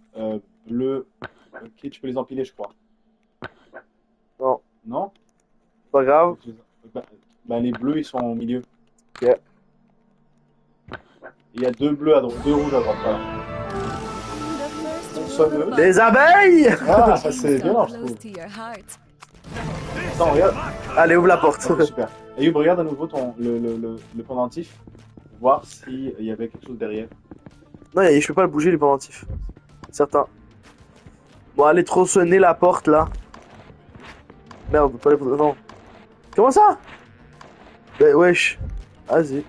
bleu. Ok, tu peux les empiler, je crois. Non. Non? Pas grave. Bah, les bleus, ils sont au milieu. Ok. Il y a deux bleus à droite, deux rouges à droite. Voilà. Des abeilles! Ah, ça c'est violent, je trouve. Close to your heart. Attends, regarde. Allez, ouvre la porte. Ok, super. Ayoub, regarde à nouveau le pendentif. Voir s'il y avait quelque chose derrière. Non, je peux pas le bouger, les pendentifs. Certain. Bon, allez tronçonner la porte, là. Merde, pas les... Non. Comment ça? Ben, wesh. Vas-y.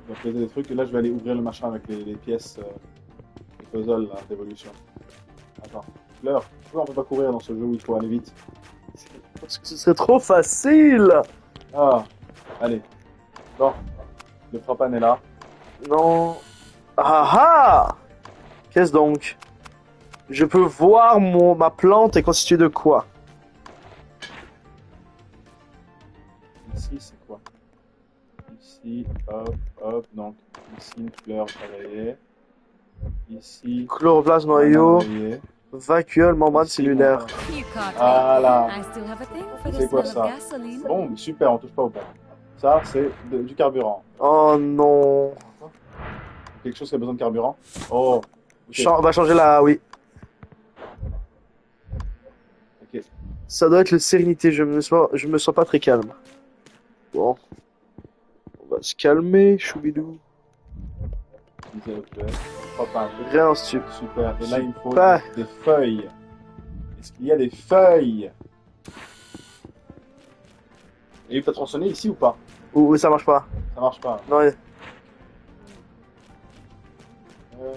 Je vais poser des trucs et là je vais aller ouvrir le machin avec les pièces, les puzzles là, d'évolution. Attends. Fleur, pourquoi on peut pas courir dans ce jeu où il faut aller vite? Parce que ce serait trop facile. Ah, allez. Bon, le frappane est là. Non. Ah ah! Qu'est-ce donc? Je peux voir ma plante est constituée de quoi? Ici, c'est quoi? Ici, hop, hop, donc ici une fleur travaillée. Ici, Chloroplaste, un noyau, noyer. vacuole, membrane Ici, cellulaire. You caught me. Voilà. I still have a thing for the C'est quoi smell of ça? gasoline. Bon, super, on touche pas au bon. Ça, c'est du carburant. Oh non. Quelque chose qui a besoin de carburant? Oh, ok. On va changer la... Oui. Ok. Ça doit être le sérénité, je me sens pas très calme. Bon. On va se calmer, choubidou. Utiliser le fleur. Frappane. Rien en stup. Super. Et là, il me faut Super. des feuilles. Est-ce qu'il y a des feuilles? Et t'as tronçonné ici ou pas? Ou ça marche pas. Ça marche pas. Non, Euh,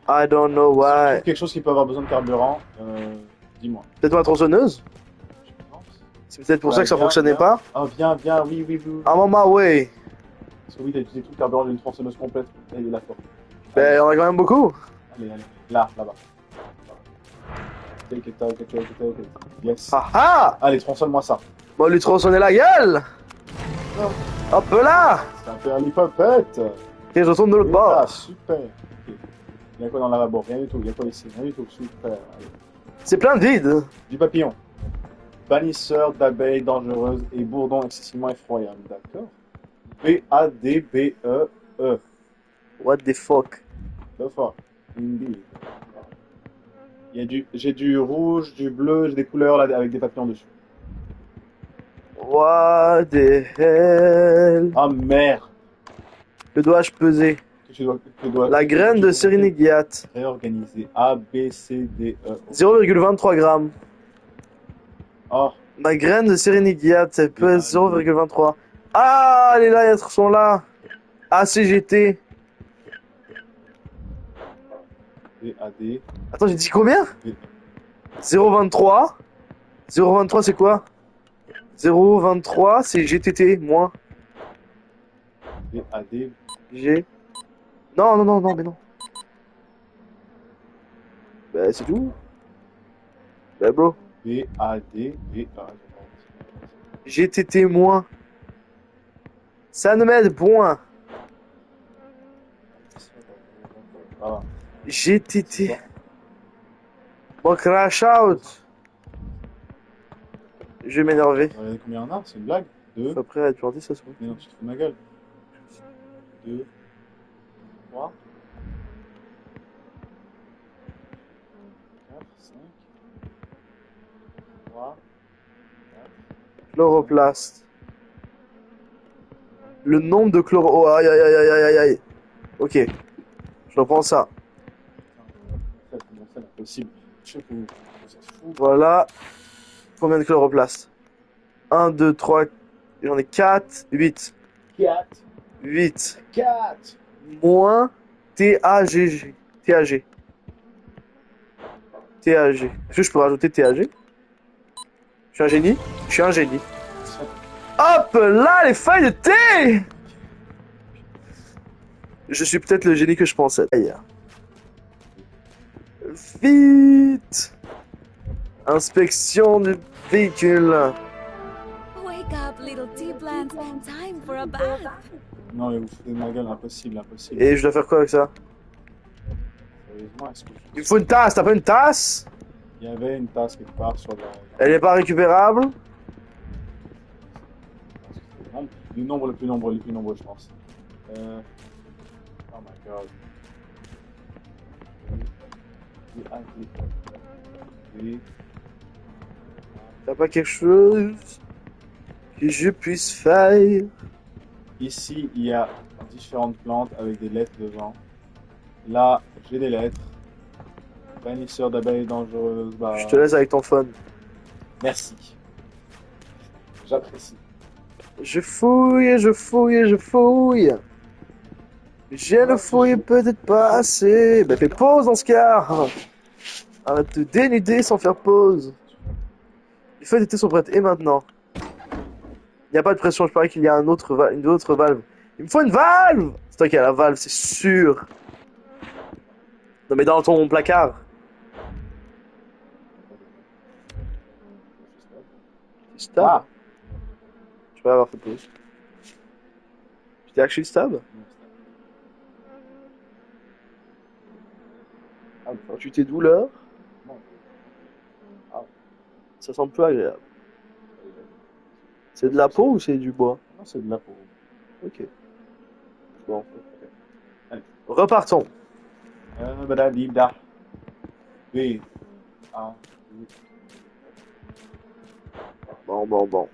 I don't know si tu why. trouves quelque chose qui peut avoir besoin de carburant, dis-moi. Peut-être ma tronçonneuse? Je pense. C'est peut-être pour ça que ça Viens, fonctionnait viens. pas. Ah, viens, viens, oui, oui, oui. I'm on my way. Parce que oui, t'as utilisé tout le carburant d'une tronçonneuse complète. Et la force. Ben, on a quand même beaucoup. Allez, allez. Là, là-bas. Take it, take it, take it, take it. Yes. Ah ah! Allez, tronçonne-moi ça. Bon, lui tronçonner la gueule! Hop là! C'est un peu un lipopette. Et je retourne de l'autre Ah, bord. super. Ok. Il y a quoi dans le lavabo? Rien du tout. Il y a quoi ici? Rien du tout. Super. Allez. C'est plein de vide. Du papillon. Bannisseur d'abeilles dangereuses et bourdon excessivement effroyable. D'accord. B-A-D-B-E-E. What the fuck? The fuck. Indeed. J'ai du rouge, du bleu, j'ai des couleurs là avec des papillons dessus. What the hell? Ah merde. Que dois-je peser? Tu dois La graine de Sérénigiat. réorganiser. A, B, C, D, E. 0,23 grammes. Oh, Ma graine de Sérénigiat, elle pèse 0,23. Ah, elle est là, elles sont là. ACGT. B, A, D. Attends, j'ai dit combien? B, 0,23. 0,23 c'est quoi? 0,23 c'est GTT, moins. B, A, D. G. Non, non, non, non, mais non. Bah, c'est tout. Bah, bro. B, A, D, B, A. GTT moins. Ça ne m'aide point. Ah, GTT. Bon, crash out. Je vais m'énerver. regardez combien on a? C'est une blague? 2. Après, être planté, ça se voit. Mais non, tu te fous de ma gueule. 2, 3, 4, 5, 3, Chloroplaste. Le nombre de chloro... Oh, aïe, aïe, aïe, aïe, aïe, aïe, aïe. Ok. Je reprends ça. 4. C'est impossible. Je sais pas où. On s'en fout. Voilà. Combien de chloroplaste? 1, 2, 3... J'en ai 4, 8. 4, 8. 4. Moins TAGG. TAG. TAG. Est-ce que je peux rajouter TAG? Je suis un génie? Je suis un génie. Hop là, les feuilles de thé! Je suis peut-être le génie que je pensais. Aïe. Vite! Inspection du véhicule. Wake up, little tea plant. Time for a bath. Non, mais vous foutez de ma gueule, impossible, impossible. Et je dois faire quoi avec ça? Sérieusement, est-ce que Il me faut une tasse, t'as pas une tasse? il y avait une tasse quelque part sur Elle est pas récupérable? le nombre, les plus nombreux, je pense. Oh my god. B, A, D, E. T'as pas quelque chose? que je puisse faire. Ici, il y a différentes plantes avec des lettres dedans. Là, j'ai des lettres. Bannisseur d'abeilles dangereuses. Bah, Je te laisse avec ton phone. merci. J'apprécie. Je fouille, je fouille, je fouille. Je ne fouille peut-être pas assez. Ben fais pause dans ce cas. Arrête de te dénuder sans faire pause. Les feuilles d'été sont prêtes. Et maintenant? Il n'y a pas de pression, je parie qu'il y a une autre valve. Il me faut une valve! C'est toi qui as la valve, c'est sûr. Non mais dans ton placard. Stab? Ah. Je peux avoir fait pause. Tu t'es actually stab? Ah, Tu t'es douleur? non. Ça semble peu agréable. C'est de la peau ou c'est du bois? Non, c'est de la peau. Ok. Bon. Allez. Repartons. Badadibda. B. A. Bon.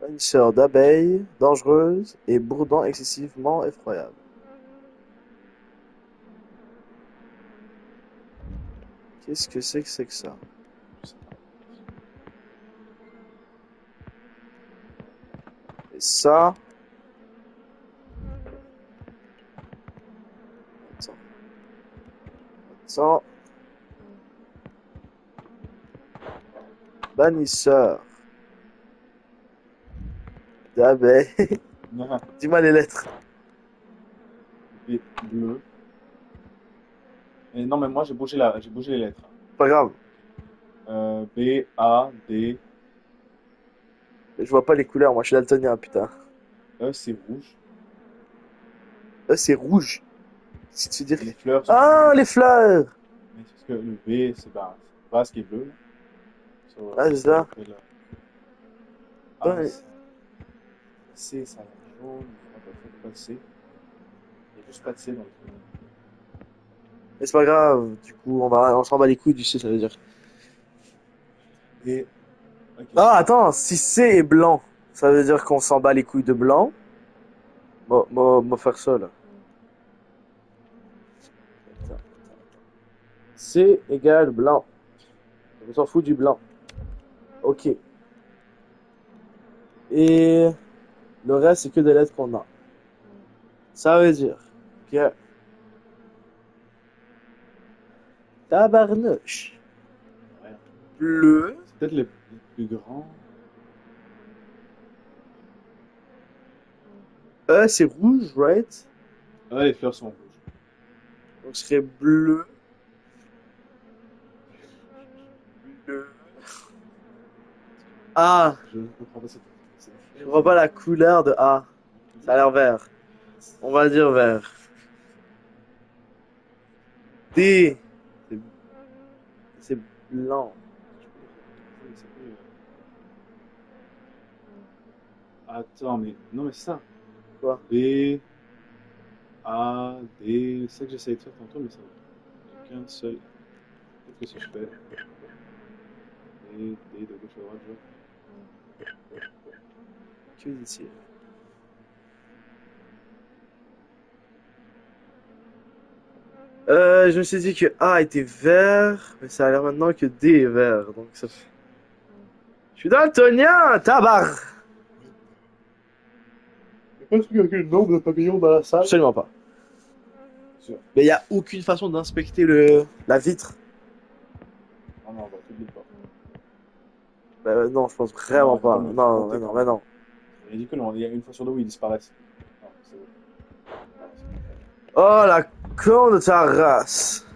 Bannisseur d'abeilles, dangereuse et bourdon excessivement effroyable. Qu'est-ce que c'est que ça? Et ça... Attends. Bannisseur d'abeilles. Dis-moi les lettres. B. Bleu. Et non, mais moi, j'ai bougé les lettres. Pas grave. B, A, D. Je vois pas les couleurs, moi je suis daltonien, putain. E, c'est rouge. C'est rouge. Qu'est-ce que tu veux dire? Les fleurs sont Ah, les fleurs! mais parce que le B, c'est base qui est bleu. Là. So, Ah, c'est ça. Ah, Ouais. C, ça a l'air jaune. Pas de C. Il n'y a juste pas de C dans le truc. Mais c'est pas grave, du coup, on s'en bat les couilles du C, ça veut dire. Et. Ok. Ah, attends, si C est blanc, ça veut dire qu'on s'en bat les couilles de blanc. Moi faire ça, là. C égale blanc. On s'en fout du blanc. Ok. Et le reste, c'est que des lettres qu'on a. Ça veut dire que... Tabarnouche. Ouais. Bleu. C'est peut-être le plus grand. C'est rouge, right? Ah, les fleurs sont rouges. Donc ce serait bleu. Bleu. A. Je ne comprends pas cette. Je vois pas la couleur de A. Ça a l'air vert. On va dire vert. D. C'est blanc. Attends, mais. Non, mais c'est ça. Quoi? B. A. D. C'est ça que j'essayais de faire tantôt, mais ça va. Qu'un seul. Qu'est-ce que si je fais? D. D de gauche à droite, je vois. Que dit-il? Je me suis dit que A était vert, mais ça a l'air maintenant que D est vert. Donc ça fait... Je suis daltonien, tabar! Y'a pas un truc avec le nombre de papillons dans la salle? Absolument pas. Sûr. Mais il n'y a aucune façon d'inspecter la vitre. Non, non, bah, t'oublies pas. Non, je pense vraiment Non, pas. non, Non, non, mais non. Il a dit que non, il y a une fois sur deux où ils disparaissent. Non, c'est bon. Oh la con de ta race!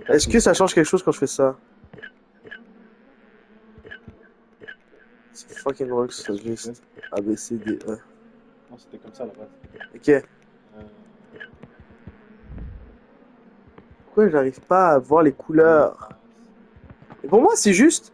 Est-ce que ça change quelque chose quand je fais ça? C'est fucking works, c'est juste A, B, C, D, E. Non, c'était comme ça à la base. Ok. Pourquoi j'arrive pas à voir les couleurs? Et pour moi, c'est juste...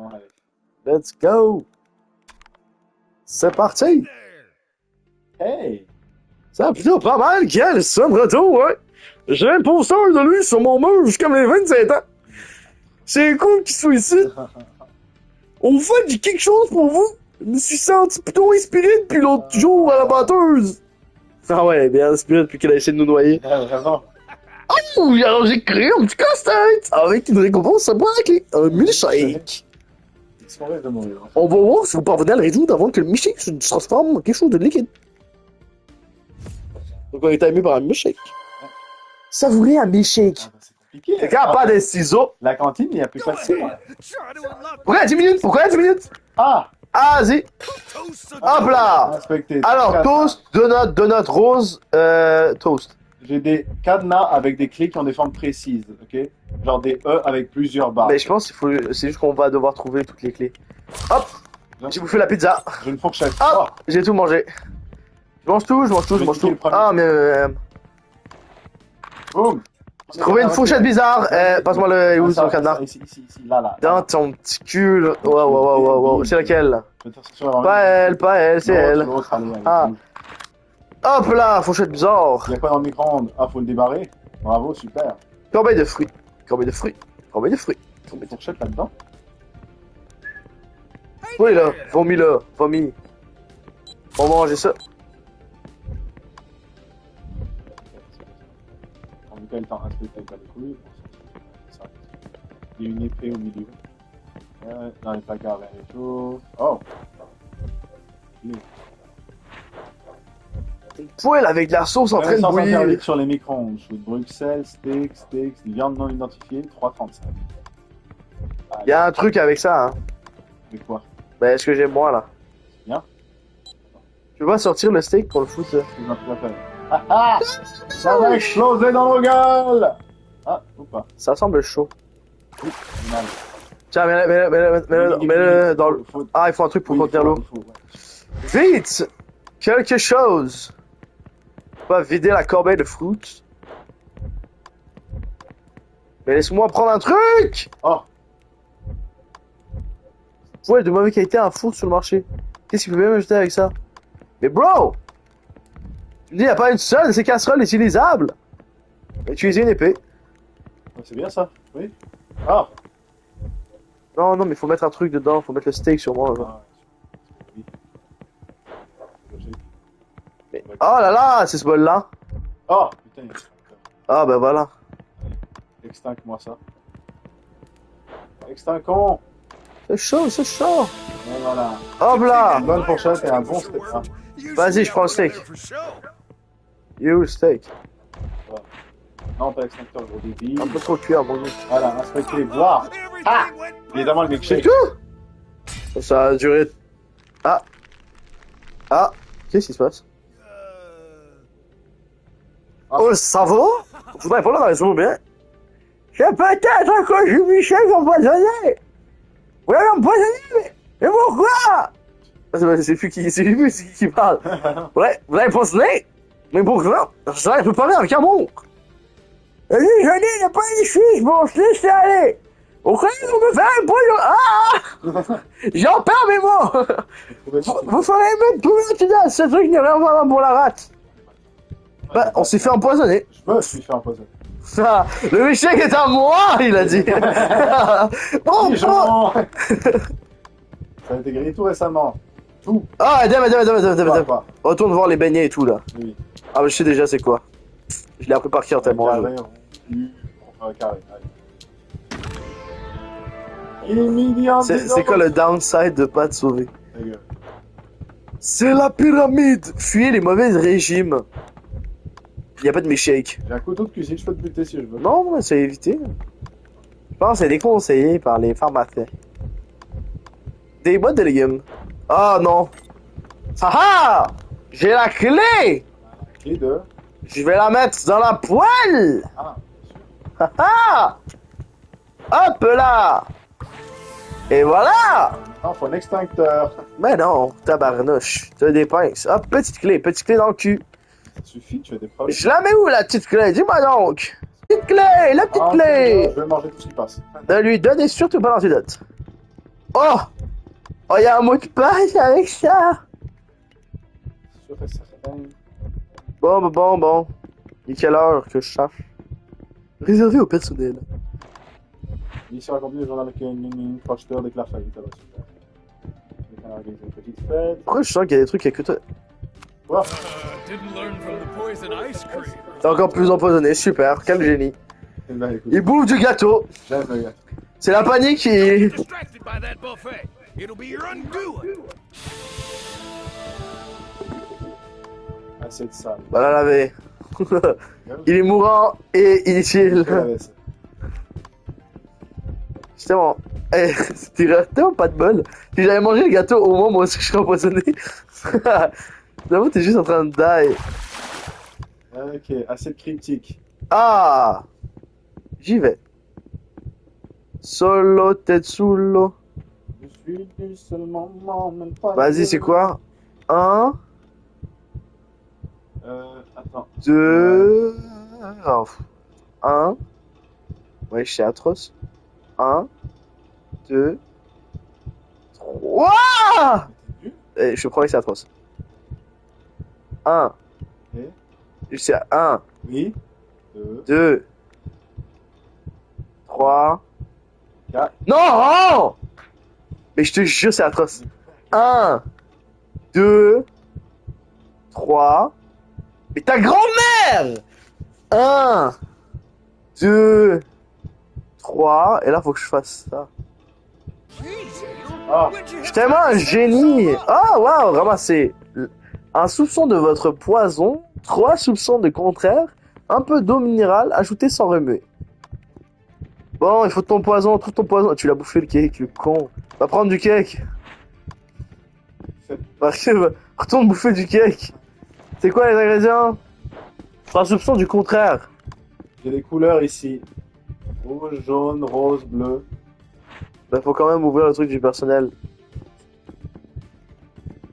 Let's go! C'est parti! Hey! Ça a plutôt pas mal, quel son de retour, ouais! J'ai un poster de lui sur mon mur jusqu'à mes 27 ans. C'est cool qu'il soit ici. On fait quelque chose pour vous. Je me suis senti plutôt inspiré depuis l'autre jour à la batteuse. Ah ouais, bien inspiré depuis qu'elle a essayé de nous noyer. Ouais, vraiment. Oh, alors j'ai créé un petit casse-tête avec une récompense à boire à la clé. Un milkshake. Ils rêve de mourir. On va voir si vous parvenez à le résoudre avant que le milkshake se transforme en quelque chose de liquide. Donc on est timé par un milkshake. Savourer un milkshake. Ah, bah, c'est compliqué. C'est quand pas des ciseaux. La cantine, il y a plus facile. Pourquoi 10 minutes? Pourquoi 10 minutes? Ah! Ah, vas-y. Hop là. Inspecté. Alors, toast, donut, rose, toast. J'ai des cadenas avec des clés qui ont des formes précises, ok? Genre des E avec plusieurs barres. Mais je pense qu'il faut, c'est juste qu'on va devoir trouver toutes les clés. Hop, j'ai bouffé la pizza. J'ai une fourchette. Hop, j'ai tout mangé. Je mange tout. Ah, mais Boum! j'ai trouvé une fourchette bizarre. Passe-moi le où ça, son cadenas. Ici, là. Dans ton petit cul. Là. Wow. C'est laquelle là? Faites attention à Pas elle, c'est elle. L'autre, allez. Ah. Hop là, fourchette bizarre. Il y a quoi dans le micro-ondes? Ah, faut le débarrer. Bravo, super. Corbeille de fruits. Une fourchette là-dedans? Oui là, vomi. On va manger ça. On veut quel temps? Inspecter pas les couilles. Ça. Il y a une épée au milieu. Dans les placards, rien du tout. Oh! Une poêle avec de la sauce en train de bouillir. Interdite sur les micro-ondes. Chou de Bruxelles, steaks, viande non identifiée, 3,35. Il y a un truc avec ça, hein. Mais quoi? Ben, ce que j'ai moi là. Bien. Tu vas sortir le steak pour le foutre, là. C'est notre appel. Ah ah! Ça va exploser dans nos gueules! Ah, ou pas. Ça semble chaud. Final. Tiens, mets-le dans le... Ah, il faut un truc pour contenir l'eau. Vite! Quelque chose! On va vider la corbeille de fruits. Mais laisse-moi prendre un truc! Oh! Ouais, de mauvaise qualité, un four sur le marché. Qu'est-ce qu'il peut bien m'ajouter avec ça? Mais bro! Tu dis, y a pas une seule de ces casseroles utilisables? Utiliser une épée. C'est bien ça, oui. Ah! Non, mais faut mettre un truc dedans, faut mettre le steak sur moi. Ah, oui. Logique. Mais... Oh là là, c'est ce bol-là. Oh! Putain, Ah ben voilà. extingue-moi ça. Extinction! C'est chaud. Et voilà. Hop là! Une bonne fourchette et un bon steak. Ah. Vas-y, je prends le steak. You, le steak. Non, pas extincteur, gros débit. Un peu trop cuit, mon dieu. Voilà, inspecter, boire. Ah! Évidemment, le C'est milkshake. tout? Ça a duré... Ah! Qu'est-ce qui se passe? Oh, ça va? Faudrait pas là dans les eaux, bien. C'est peut-être un cas du Michel empoisonné! Oui, empoisonné, mais pourquoi? C'est plus qui parle. Ouais, vous avez empoisonné? Mais pourquoi? Ça, je peux parler avec amour. Je n'ai pas les filles, bon, je laisse aller. Au cas où on me fait un peu j'en perds mes mots! Vous ferez même tout le temps, ce truc n'est vraiment pour la rate. Bah, on s'est fait empoisonner. Je me suis fait empoisonner. Ça, le milkshake est à moi, il a dit. Oh, Pigeon! Ça a été grillé tout récemment. Tout. Ah, dame. Quoi? Retourne voir les beignets et tout, là. Oui. Ah, mais je sais déjà c'est quoi. Je l'ai appris par cœur tellement. Carré, rond, carré. Allez. Il est midi en C'est quoi le downside de pas te sauver? Ta gueule. C'est la pyramide! Fuyez les mauvais régimes. Y a pas de milkshake. J'ai un couteau de cuisine, je peux te buter si je veux. Non, mais c'est évité. Je pense que c'est déconseillé par les pharmaciens. Des boîtes de légumes. Ah non. Ah! J'ai la clé! Clé de... Je vais la mettre dans la poêle! Ah, Ah! Hop là! Et voilà! non, faut un extincteur. Mais non, tabarnouche. T'as des pinces. Hop, petite clé dans le cul. Ça suffit, tu as des problèmes. Je la mets où la petite clé? Dis-moi donc! Petite clé! La petite Ah, clé! je vais manger tout ce qui passe. Ne lui donnez surtout pas l'antidote. Oh! Oh, il y a un mot de passe avec ça. Sûr et certain. Bon. Il est quelle heure que je cherche? Réservé au personnel. Mission accomplie, le journal avec une projeteur déclare sa vie. Ça va super. On a organisé une petite fête. Pourquoi je sens qu'il y a des trucs avec que toi? Wow. Didn't learn from the poison ice cream. T'es encore plus empoisonné, super, quel génie. Eh ben, écoute, Il bouffe du gâteau. j'aime le gars. C'est la panique qui... Distracted by that buffet. It'll be your undoing. Assez de ça. Va la laver. Il est mourant et inutile. Justement, c'était tellement pas de bol. Si j'avais mangé le gâteau, au moins moi aussi je serais empoisonné. J'avoue, t'es juste en train de die. Ok, assez cryptique. Ah! J'y vais. Solo Tetsulo. Je suis du seul moment, même pas. Vas-y, c'est quoi? 1, Attends. 2... 1. Ouais, c'est atroce. 1, 2, 3! Je crois que c'est atroce. 1. Et C'est 1, oui. 2. 2, 3. 4. Non! Mais je te jure, c'est atroce. 1, 2, 3. Mais ta grand-mère! 1, 2, 3. Et là, faut que je fasse ça. Ah, Je suis tellement un génie! Ah, waouh, ramassez. Un soupçon de votre poison, 3 soupçons de contraire, un peu d'eau minérale, ajoutée sans remuer. Bon, il faut ton poison, trouve ton poison. Tu l'as bouffé le cake, le con. Va prendre du cake. Retourne bouffer du cake. C'est quoi les ingrédients? 3 soupçons du contraire. j'ai des couleurs ici. Rouge, jaune, rose, bleu. Bah, faut quand même ouvrir le truc du personnel.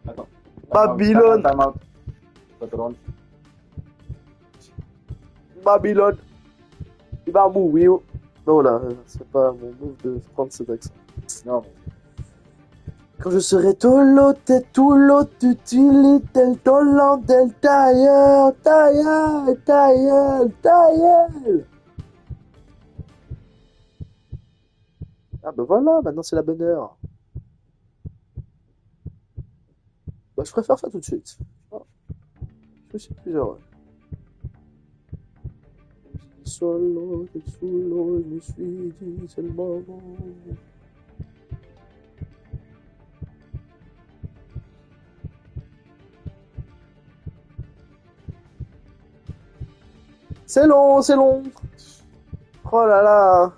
Attends. Babylone. Time out. Babylone. Babylone. Il va mourir. Non, là, c'est pas mon move de prendre cet accent. Non. Quand je serai tolo, t'es tout l'autre, tutili, tel tolant, tel tailleur, tailleur, tailleur, tailleur. Ah bah voilà, maintenant c'est la bonne heure. Bah je préfère ça tout de suite. Oh. Je suis plus heureux. Solo, t'es solo, je me suis dit, c'est le moment. C'est long, c'est long. Oh là là.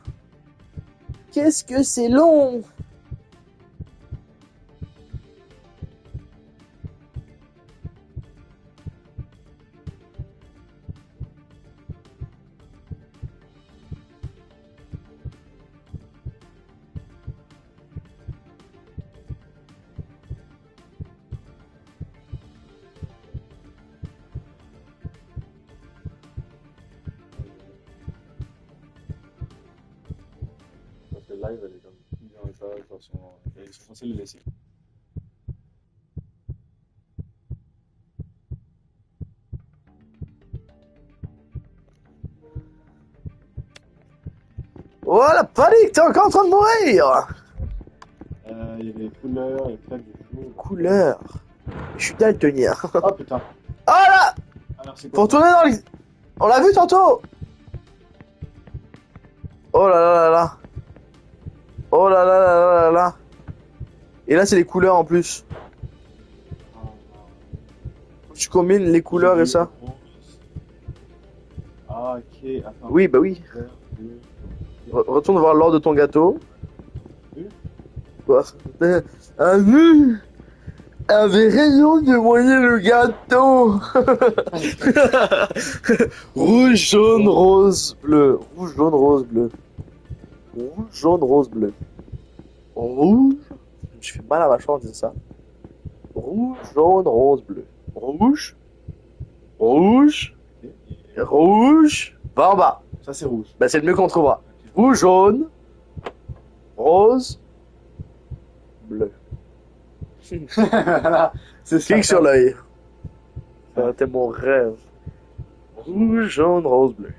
Qu'est-ce que c'est long. Parce que live, elle est comme mise en étage dans son. Ils sont censés le laisser. Oh la panique, t'es encore en train de mourir. Il y a des couleurs, il y a plein de choses. Couleur. Je suis daltonien. Oh putain. Ah là. Alors c'est Faut quoi? retourner dans les... On l'a vu tantôt. Oh là là là là. Oh là là là là là là. Et là c'est les couleurs en plus. Tu combines les couleurs et ça. Ah ok, attends. Oui, bah oui. Vert, bleu. Retourne voir l'ordre de ton gâteau. Oui. Quoi? Avait raison de moyer le gâteau. Rouge, jaune, rose, bleu. Rouge, jaune, rose, bleu. Rouge, jaune, rose, bleu. Rouge. Je fais mal à ma chambre en disant ça. Rouge, jaune, rose, bleu. Rouge. Rouge. Rouge. Va en bas. Ça c'est rouge. Bah, c'est le mieux qu'on trouvera. Rouge, jaune. Rose. Bleu. Voilà, c'est ça. Clique sur l'œil. C'était mon rêve. Rouge, jaune, rose, bleu.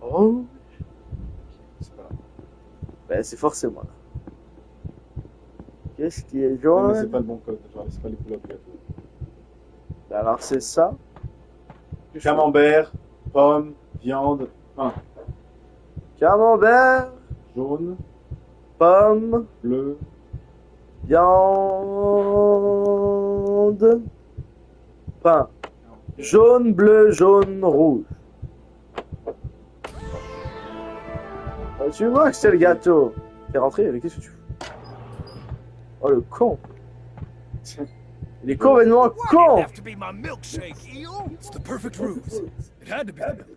Rouge. C'est pas grave. Ben, c'est forcément là. Qu'est-ce qui est Ouais, jaune? mais c'est pas le bon code, genre, c'est pas les couleurs du gâteau. Ben, alors, c'est ça. Camembert, pomme, viande, pain. Camembert, Jaune, pomme, bleu, viande, pain. Jaune, bleu, jaune, rouge. Tu vois que c'est le gâteau. T'es rentré, mais qu'est-ce que tu fous? Oh, le con. Il est complètement Why did it con. have to be my milkshake, eel? It's the perfect ruse. It had to be the milk.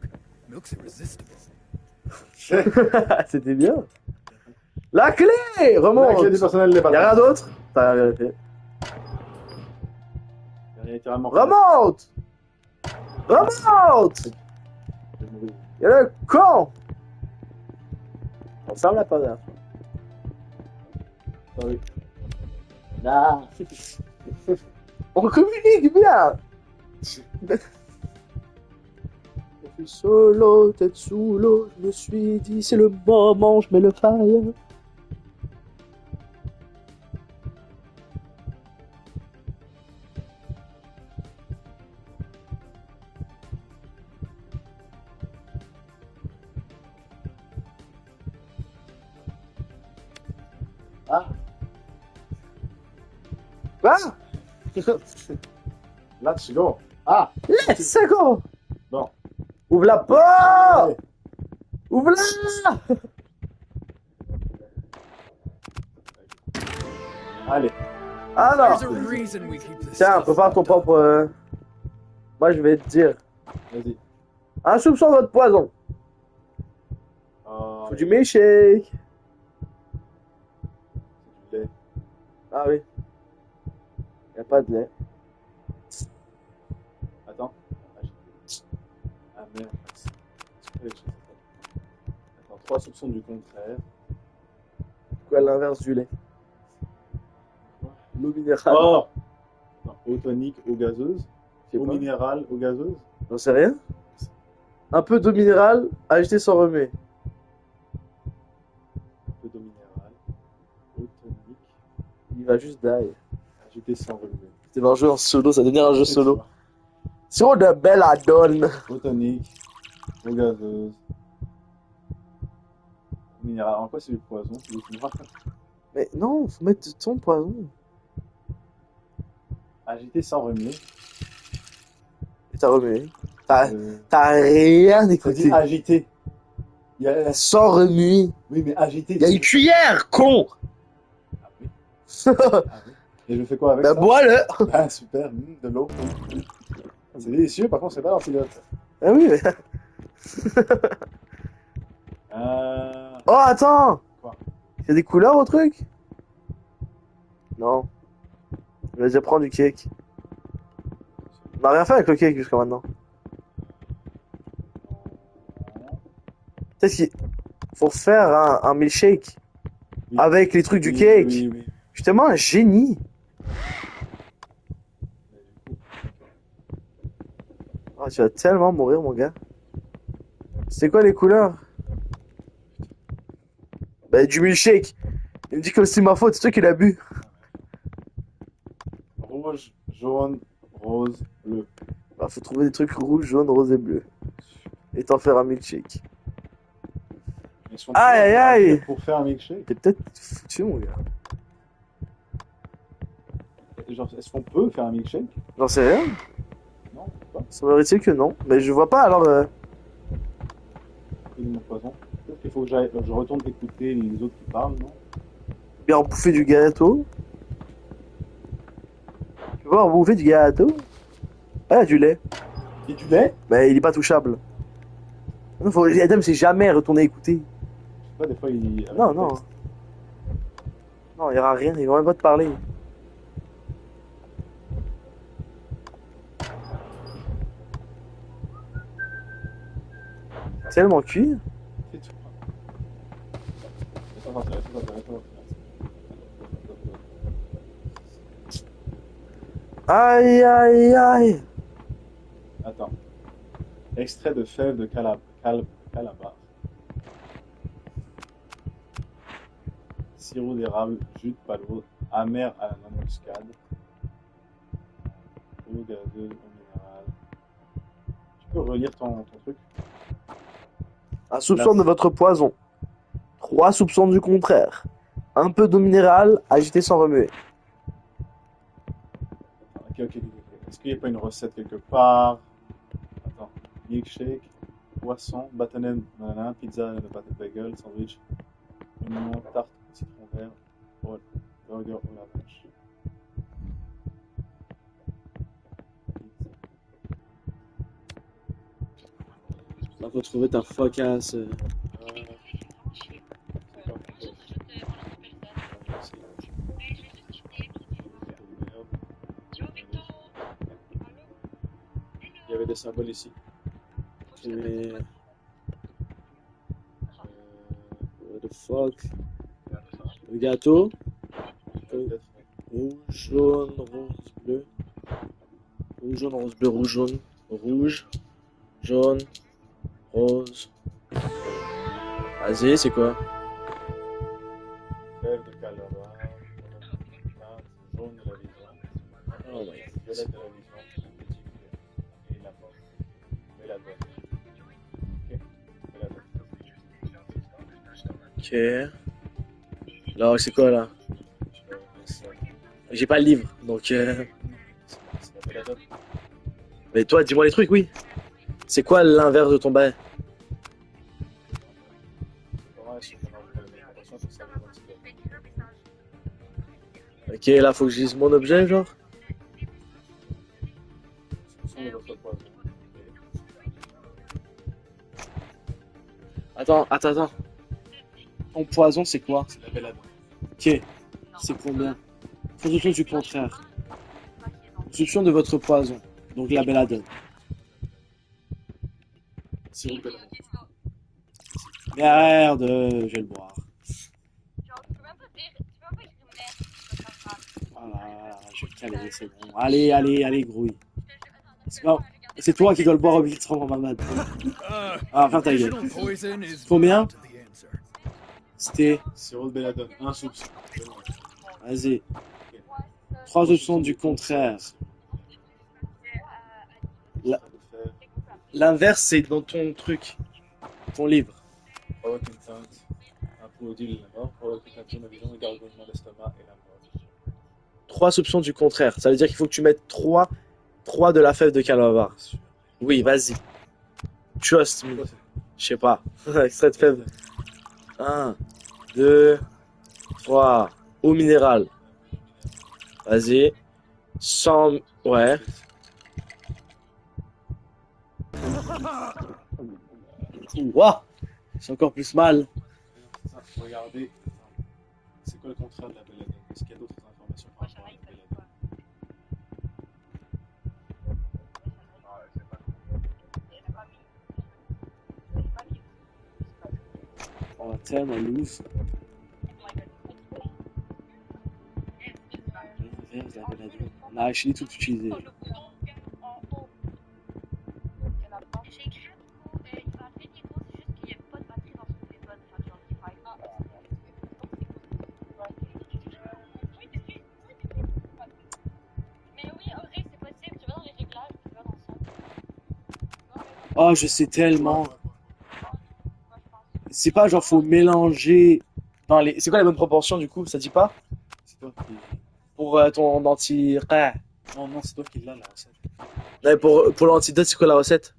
Milk's irresistible. C'était bien. La clé La remonte. clé du personnel des Y'a rien d'autre? T'as rien vérifié. Il y a littéralement. Remonte. Remonte. Y'a le con. On ferme la porte. Sorry. Ah. On communique bien. Je suis solo, tête sous l'eau. Je me suis dit, c'est le moment, je mets le fire. Ah, Quoi? let's go. Ah, Let's go. bon. Ouvre la porte. Ouvre-la. Allez. Alors, There's a reason we keep this tiens, stuff prépare ton locked up. propre... Moi, je vais te dire. Vas-y. Un soupçon de votre poison. Faut du milkshake. Du lait. Ah oui. Y a pas de lait. Attends. Ah merde. Attends, 3 soupçons du contraire. Quoi, l'inverse du lait? L'eau minérale. Oh non, eau tonique, eau gazeuse. Je sais Eau pas. minérale, eau gazeuse. J'en sais rien. Un peu d'eau minérale, agitée sans remuer. Un peu d'eau minérale. Eau tonique. Il va juste die. Ajouter sans remuer. C'est un jeu en solo, ça va devenir un jeu solo. Sur de belle adonne. Eau tonique. Eau gazeuse. Eau minérale. En quoi c'est du poison? C'est du poison. Mais non, faut mettre de ton poison. Agiter sans remuer. Et t'as remué. T'as Euh, rien ça dit écouté. agiter. Il y a... Sans remuer. Oui, mais agiter. Il y a une cuillère, con. Ah oui. Ah oui. Et je fais quoi avec Bah ça? bois-le. Ah super, de l'eau. C'est délicieux, par contre c'est pas l'antidote. Ah oui, mais... Oh, attends. Quoi? Il y a des couleurs au truc? Non. Je vais déjà prendre du cake. On n'a rien fait avec le cake jusqu'à maintenant. Peut-être qu'il faut faire un milkshake Oui. avec les trucs du Oui, cake. Oui, oui. Justement, un génie. Oh, tu vas tellement mourir, mon gars. C'est quoi les couleurs? Bah, du milkshake. Il me dit que c'est ma faute, c'est toi qui l'as bu. Rouge, jaune, rose, bleu. Bah, faut trouver des trucs rouges, jaunes, roses et bleus. Et t'en faire un milkshake. Est-ce qu'on Aïe, peut aïe, aïe. Pour faire un milkshake. T'es peut-être foutu, mon gars. Genre, est-ce qu'on peut faire un milkshake? J'en sais rien. Non, pas. Semblerait-il que non. Mais je vois pas, alors... C'est mon poison. Peut-être qu'il faut que je retourne écouter les autres qui parlent, non? bien en bouffer du gâteau. Tu vois, en bouffer du gâteau. Ah, il y a du lait. Et du lait? Mais il est pas touchable. Non, Adam s'est jamais retourné écouter. Je sais pas, des fois il. avec Non, le non. texte. Non, il y aura rien, ils vont même pas te parler. Tellement cuit. C'est tout. Attends, attends, attends, attends, attends. Aïe, aïe, aïe. Attends. Extrait de fèves de calabar. Sirop d'érable, jus de palo, amer à la noix muscade. Eau gazeuse, eau minérale. Tu peux relire ton truc? Un soupçon de votre poison. 3 soupçons du contraire. Un peu d'eau minérale, agité sans remuer. Ok. Est-ce qu'il n'y a pas une recette quelque part? Attends. Milkshake, poisson, bâtonnet, banana, pizza, de pâte de bagel, sandwich, oignon, tarte, citron vert, burger au la vache. On va retrouver ta focasse. Il y avait des symboles ici. Mais... what the fuck? Le gâteau. Rouge, jaune, rose, bleu. Rouge, jaune, rose, bleu, rouge, jaune, rouge, jaune, rose. Vas-y, c'est quoi? Fève de calabar, jaune de la vision, Oh my violette de la vision, et la mort. Et la bonne. Ok. Et la bonne. Ok. Alors, c'est quoi là? J'ai pas le livre, donc. C'est la belladone. Mais toi, dis-moi les trucs, oui. C'est quoi l'inverse de ton bail? Ok, là, faut que je lise mon objet, genre. Attends. Ton poison, c'est quoi? C'est la belladone. Ok. C'est combien? Production du contraire. Soupçon de votre poison. Donc la belladone. Sirop de belladone. Merde, je vais le boire. Voilà, je vais le caler, c'est bon. Allez, grouille. C'est toi qui dois le boire obligatoirement, Mamad. Ah, ferme ta gueule. Traditional poison is Combien? not the answer. C'était... Sirop de belladone, un soupçon. Vas-y. 3 soupçons du contraire. L'inverse, c'est dans ton truc. Ton livre. Provoque une teinte, un pot d'huile, la mort. Provoque une teinte, une vision, un gargouillement d'estomac et la mort. 3 soupçons du contraire. Ça veut dire qu'il faut que tu mettes 3 de la fève de calabar. Oui, vas-y. Trust me. Je sais pas. Extrait de fève. 1, 2, 3. Eau minérale. Vas-y. 100... Ouais. Ouah. C'est encore plus mal. Regardez, c'est quoi le contraire de la belladone? Est-ce qu'il y a d'autres informations par rapport à la belladone? En termes, en loose. L'inverse de la belladone. On a actually tout utilisé. Oh, je sais tellement. C'est pas genre faut mélanger dans les. C'est quoi la bonne proportion du coup? Ça dit pas? C'est toi qui... Pour ton anti. Ah. Non, c'est toi qui l'as, la recette. Non, mais pour l'antidote, c'est quoi la recette?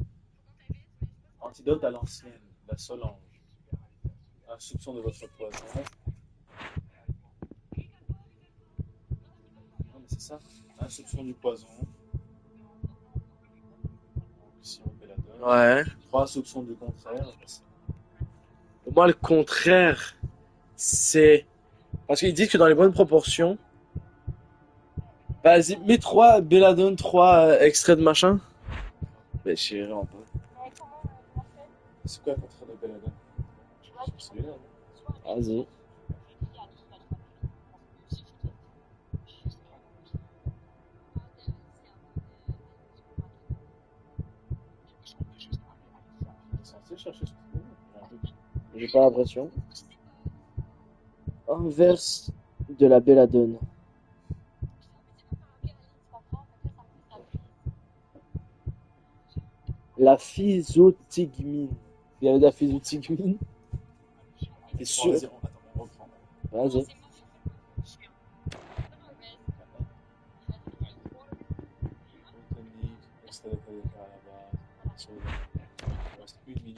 Antidote à l'ancienne, la Solange. Un soupçon de votre poison. Non, mais c'est ça. Un soupçon du poison. Sirop de belladone. Ouais. 3 soupçons du contraire. Pour moi, le contraire, c'est. Parce qu'ils disent que dans les bonnes proportions. Vas-y, mets 3 belladone, 3 extraits de machin. Mais je sais vraiment pas. C'est quoi le contraire de belladone? C'est celui-là, non? Vas-y. pas l'impression. Inverse de la belladone. La physotigmine. Il y avait de la physotigmine. T'es sûr? Attends, on reprend. Vas-y. Botanique, extrait de à la base. Il reste 1 minute.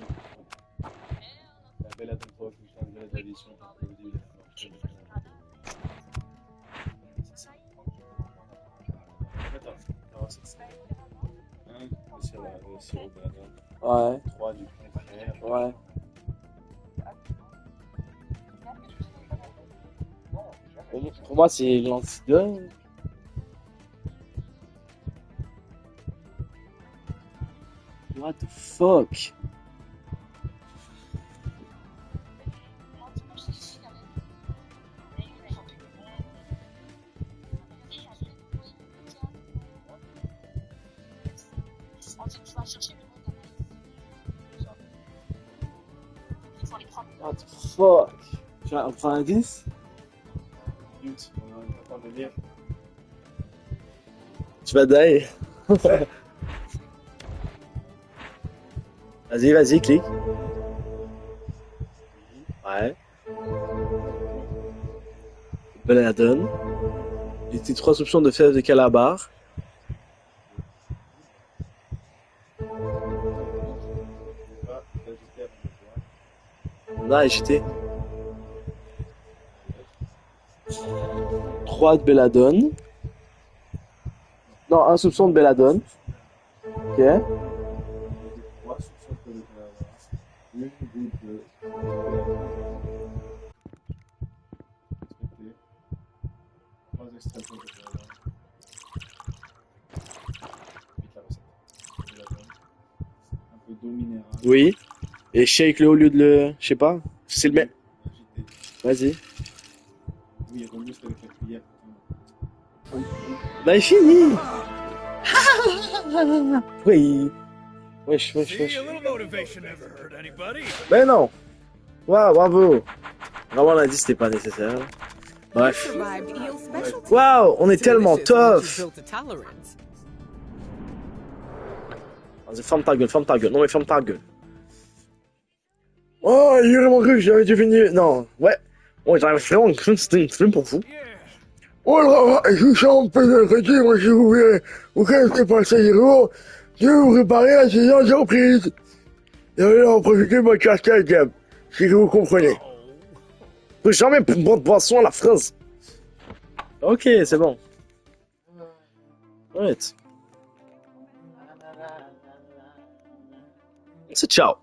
La belladone provoque une phase de la digestion au début de la mort. C'est ça. Attends, alors c'est ça. 1, le sirop de belladone. Ouais. 3 du confrère. Ouais. Pour moi, c'est l'antidote. What the fuck? What the fuck? Tu vas prendre un 10? Minute, on est en train de lire. Tu vas die. Vas-y, clique. Ouais. Belladone. Il était 3 soupçons de fèves de calabar. On a acheté 3 de belladone. Non, un soupçon de belladone. Ok. 3 soupçons de belladone. 1 goutte de. Respecté. 3 extractions de belladone. Vite la recette. Belladone. Un peu d'eau minérale. Oui. Et shake-le au lieu de le... Je sais pas. C'est le même. Vas-y. Oui, il remuste avec la cuillère. Bah, il finit. Oui. Wesh. See, a little motivation never hurt anybody. Mais non. Waouh, bravo. Vraiment, l'indice, c'était pas nécessaire. Bref. Survived eel specialty. Waouh, on est tellement Delicious once tough. you've built a tolerance. Vas-y, ferme ta gueule. Non, mais ferme ta gueule. Oh, il est vraiment cru que j'avais dû finir. Non, ouais. Oh, j'avais vraiment cru que c'était une film pour vous. Oh là là, je suis en peine de le moi, si vous voulez. Vous connaissez pas ça, héros. Je vais vous préparer la saison surprise. Et allez en profiter de votre cascade, Gab. Si que vous comprenez. Faut jamais boire de boisson à la France. Ok, c'est bon. Alright. C'est ciao.